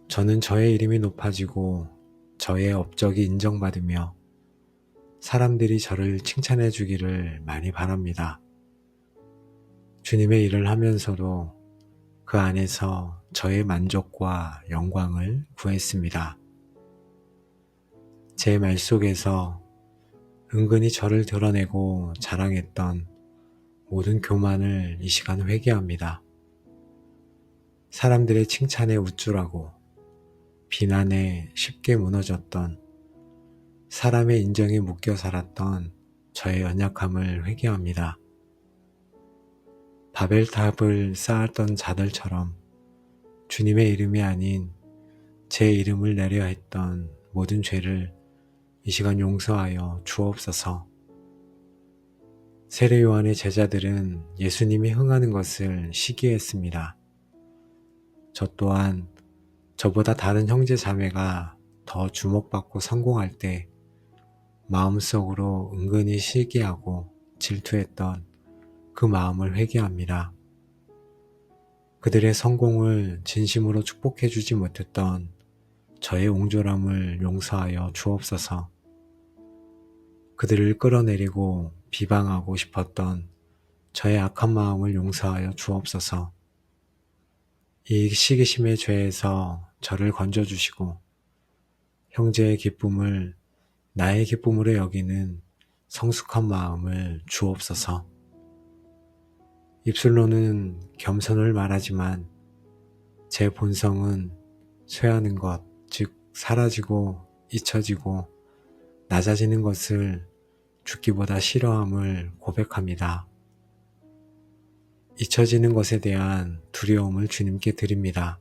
저는 저의 이름이 높아지고 저의 업적이 인정받으며 사람들이 저를 칭찬해 주기를 많이 바랍니다. 주님의 일을 하면서도 그 안에서 저의 만족과 영광을 구했습니다. 제 말 속에서 은근히 저를 드러내고 자랑했던 모든 교만을 이 시간 회개합니다. 사람들의 칭찬에 우쭐하고 비난에 쉽게 무너졌던, 사람의 인정에 묶여 살았던 저의 연약함을 회개합니다. 바벨탑을 쌓았던 자들처럼 주님의 이름이 아닌 제 이름을 내려 했던 모든 죄를 이 시간 용서하여 주옵소서. 세례 요한의 제자들은 예수님이 흥하는 것을 시기했습니다. 저 또한 저보다 다른 형제 자매가 더 주목받고 성공할 때 마음속으로 은근히 시기하고 질투했던 그 마음을 회개합니다. 그들의 성공을 진심으로 축복해 주지 못했던 저의 옹졸함을 용서하여 주옵소서. 그들을 끌어내리고 비방하고 싶었던 저의 악한 마음을 용서하여 주옵소서. 이 시기심의 죄에서 저를 건져주시고 형제의 기쁨을 나의 기쁨으로 여기는 성숙한 마음을 주옵소서. 입술로는 겸손을 말하지만 제 본성은 쇠하는 것, 즉 사라지고 잊혀지고 낮아지는 것을 죽기보다 싫어함을 고백합니다. 잊혀지는 것에 대한 두려움을 주님께 드립니다.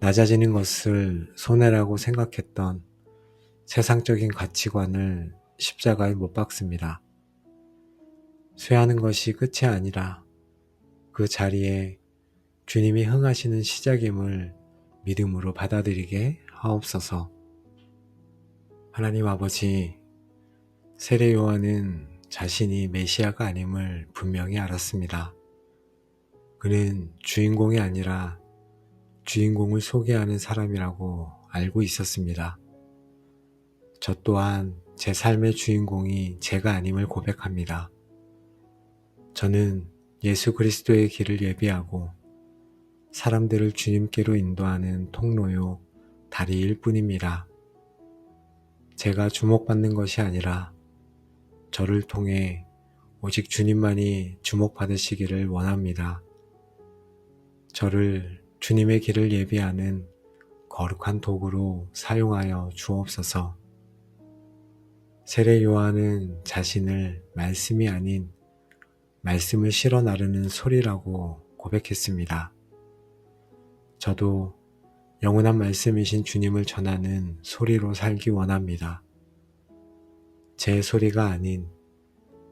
낮아지는 것을 손해라고 생각했던 세상적인 가치관을 십자가에 못 박습니다. 쇠하는 것이 끝이 아니라 그 자리에 주님이 흥하시는 시작임을 믿음으로 받아들이게 하옵소서. 하나님 아버지, 세례 요한은 자신이 메시아가 아님을 분명히 알았습니다. 그는 주인공이 아니라 주인공을 소개하는 사람이라고 알고 있었습니다. 저 또한 제 삶의 주인공이 제가 아님을 고백합니다. 저는 예수 그리스도의 길을 예비하고 사람들을 주님께로 인도하는 통로요, 다리일 뿐입니다. 제가 주목받는 것이 아니라 저를 통해 오직 주님만이 주목받으시기를 원합니다. 저를 주님의 길을 예비하는 거룩한 도구로 사용하여 주옵소서. 세례 요한은 자신을 말씀이 아닌 말씀을 실어 나르는 소리라고 고백했습니다. 저도 영원한 말씀이신 주님을 전하는 소리로 살기 원합니다. 제 소리가 아닌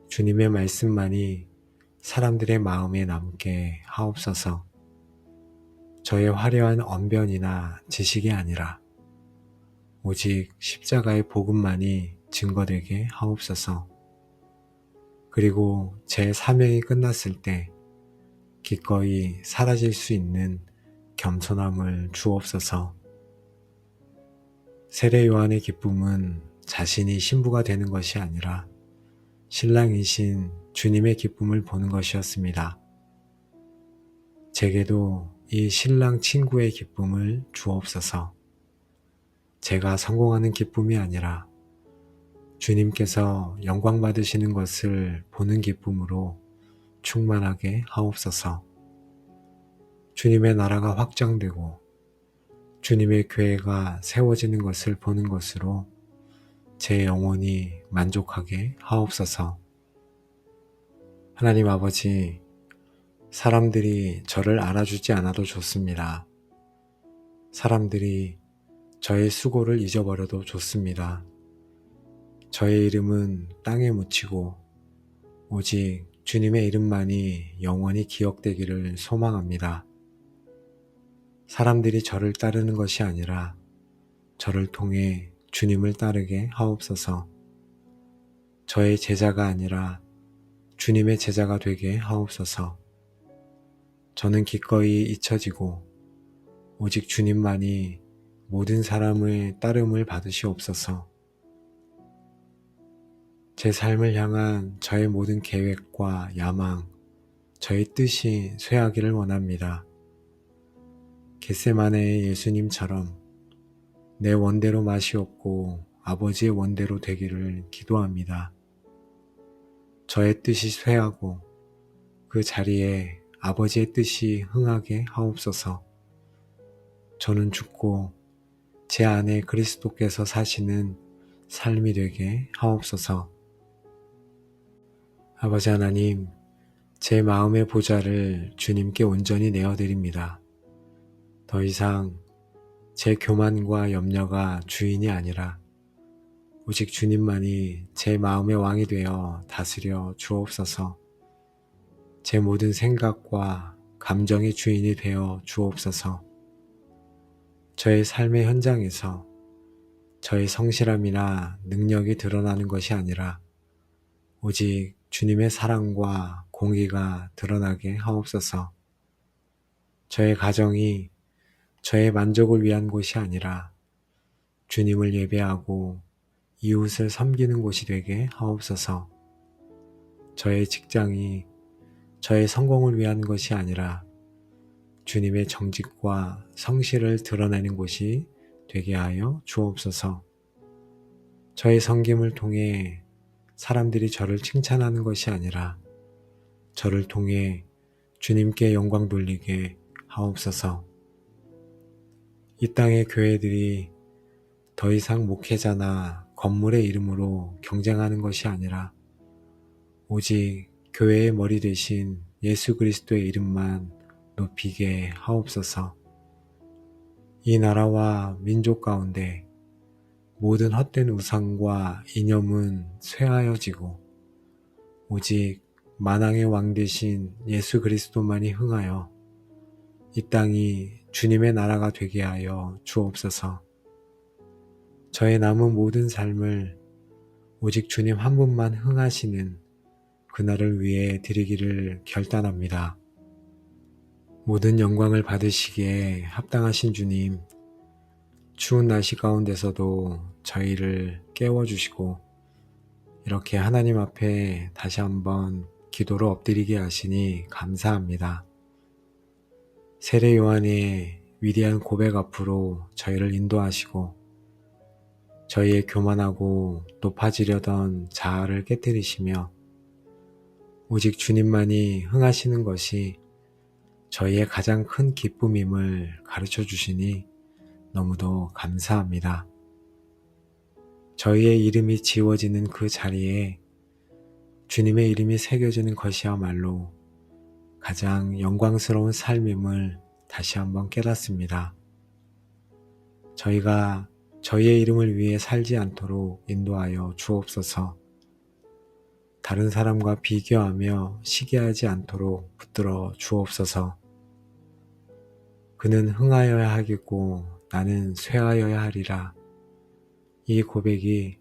주님의 말씀만이 사람들의 마음에 남게 하옵소서. 저의 화려한 언변이나 지식이 아니라 오직 십자가의 복음만이 증거되게 하옵소서. 그리고 제 사명이 끝났을 때 기꺼이 사라질 수 있는 겸손함을 주옵소서. 세례 요한의 기쁨은 자신이 신부가 되는 것이 아니라 신랑이신 주님의 기쁨을 보는 것이었습니다. 제게도 이 신랑 친구의 기쁨을 주옵소서. 제가 성공하는 기쁨이 아니라 주님께서 영광 받으시는 것을 보는 기쁨으로 충만하게 하옵소서. 주님의 나라가 확장되고 주님의 교회가 세워지는 것을 보는 것으로 제 영혼이 만족하게 하옵소서. 하나님 아버지, 사람들이 저를 알아주지 않아도 좋습니다. 사람들이 저의 수고를 잊어버려도 좋습니다. 저의 이름은 땅에 묻히고 오직 주님의 이름만이 영원히 기억되기를 소망합니다. 사람들이 저를 따르는 것이 아니라 저를 통해 주님을 따르게 하옵소서. 저의 제자가 아니라 주님의 제자가 되게 하옵소서. 저는 기꺼이 잊혀지고 오직 주님만이 모든 사람의 따름을 받으시옵소서. 제 삶을 향한 저의 모든 계획과 야망, 저의 뜻이 쇠하기를 원합니다. 겟세마네의 예수님처럼 내 원대로 마시옵고 아버지의 원대로 되기를 기도합니다. 저의 뜻이 쇠하고 그 자리에 아버지의 뜻이 흥하게 하옵소서. 저는 죽고 제 안에 그리스도께서 사시는 삶이 되게 하옵소서. 아버지 하나님, 제 마음의 보좌를 주님께 온전히 내어드립니다. 더 이상 제 교만과 염려가 주인이 아니라 오직 주님만이 제 마음의 왕이 되어 다스려 주옵소서. 제 모든 생각과 감정의 주인이 되어 주옵소서. 저의 삶의 현장에서 저의 성실함이나 능력이 드러나는 것이 아니라 오직 주님의 사랑과 공의가 드러나게 하옵소서. 저의 가정이 저의 만족을 위한 곳이 아니라 주님을 예배하고 이웃을 섬기는 곳이 되게 하옵소서. 저의 직장이 저의 성공을 위한 것이 아니라 주님의 정직과 성실을 드러내는 곳이 되게 하여 주옵소서. 저의 섬김을 통해 사람들이 저를 칭찬하는 것이 아니라 저를 통해 주님께 영광 돌리게 하옵소서. 이 땅의 교회들이 더 이상 목회자나 건물의 이름으로 경쟁하는 것이 아니라 오직 교회의 머리 되신 예수 그리스도의 이름만 높이게 하옵소서. 이 나라와 민족 가운데 모든 헛된 우상과 이념은 쇠하여지고 오직 만왕의 왕 되신 예수 그리스도만이 흥하여 이 땅이 주님의 나라가 되게 하여 주옵소서. 저의 남은 모든 삶을 오직 주님 한 분만 흥하시는 그날을 위해 드리기를 결단합니다. 모든 영광을 받으시기에 합당하신 주님, 추운 날씨 가운데서도 저희를 깨워주시고 이렇게 하나님 앞에 다시 한번 기도로 엎드리게 하시니 감사합니다. 세례 요한의 위대한 고백 앞으로 저희를 인도하시고 저희의 교만하고 높아지려던 자아를 깨뜨리시며 오직 주님만이 흥하시는 것이 저희의 가장 큰 기쁨임을 가르쳐 주시니 너무도 감사합니다. 저희의 이름이 지워지는 그 자리에 주님의 이름이 새겨지는 것이야말로 가장 영광스러운 삶임을 다시 한번 깨닫습니다. 저희가 저희의 이름을 위해 살지 않도록 인도하여 주옵소서. 다른 사람과 비교하며 시기하지 않도록 붙들어 주옵소서. 그는 흥하여야 하겠고 나는 쇠하여야 하리라. 이 고백이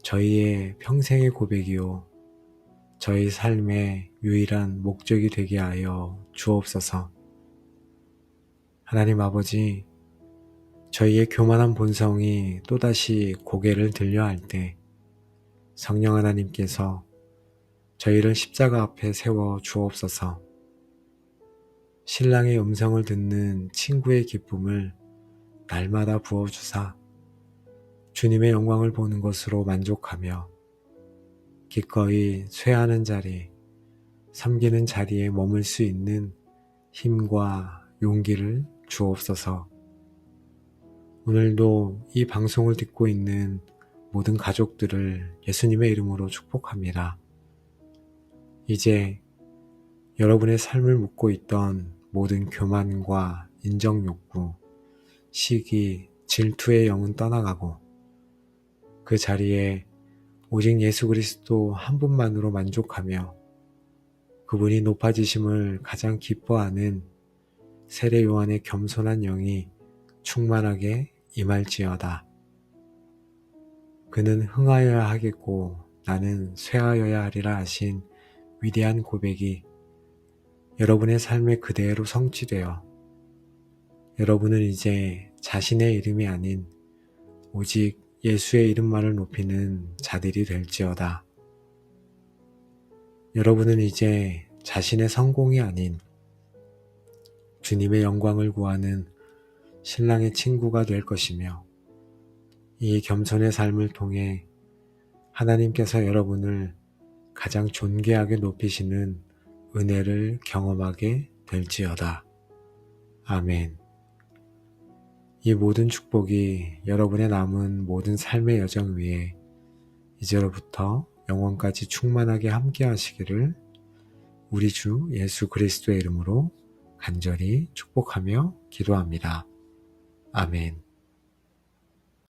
저희의 평생의 고백이요 저희 삶의 유일한 목적이 되게 하여 주옵소서. 하나님 아버지, 저희의 교만한 본성이 또다시 고개를 들려 할 때 성령 하나님께서 저희를 십자가 앞에 세워 주옵소서. 신랑의 음성을 듣는 친구의 기쁨을 날마다 부어주사 주님의 영광을 보는 것으로 만족하며 기꺼이 쇠하는 자리, 섬기는 자리에 머물 수 있는 힘과 용기를 주옵소서. 오늘도 이 방송을 듣고 있는 모든 가족들을 예수님의 이름으로 축복합니다. 이제 여러분의 삶을 묻고 있던 모든 교만과 인정욕구, 시기, 질투의 영은 떠나가고 그 자리에 오직 예수 그리스도 한 분만으로 만족하며 그분이 높아지심을 가장 기뻐하는 세례 요한의 겸손한 영이 충만하게 임할지어다. 그는 흥하여야 하겠고 나는 쇠하여야 하리라 하신 위대한 고백이 여러분의 삶에 그대로 성취되어 여러분은 이제 자신의 이름이 아닌 오직 예수의 이름만을 높이는 자들이 될지어다. 여러분은 이제 자신의 성공이 아닌 주님의 영광을 구하는 신랑의 친구가 될 것이며 이 겸손의 삶을 통해 하나님께서 여러분을 가장 존귀하게 높이시는 은혜를 경험하게 될지어다. 아멘. 이 모든 축복이 여러분의 남은 모든 삶의 여정 위에 이제로부터 영원까지 충만하게 함께 하시기를 우리 주 예수 그리스도의 이름으로 간절히 축복하며 기도합니다. 아멘.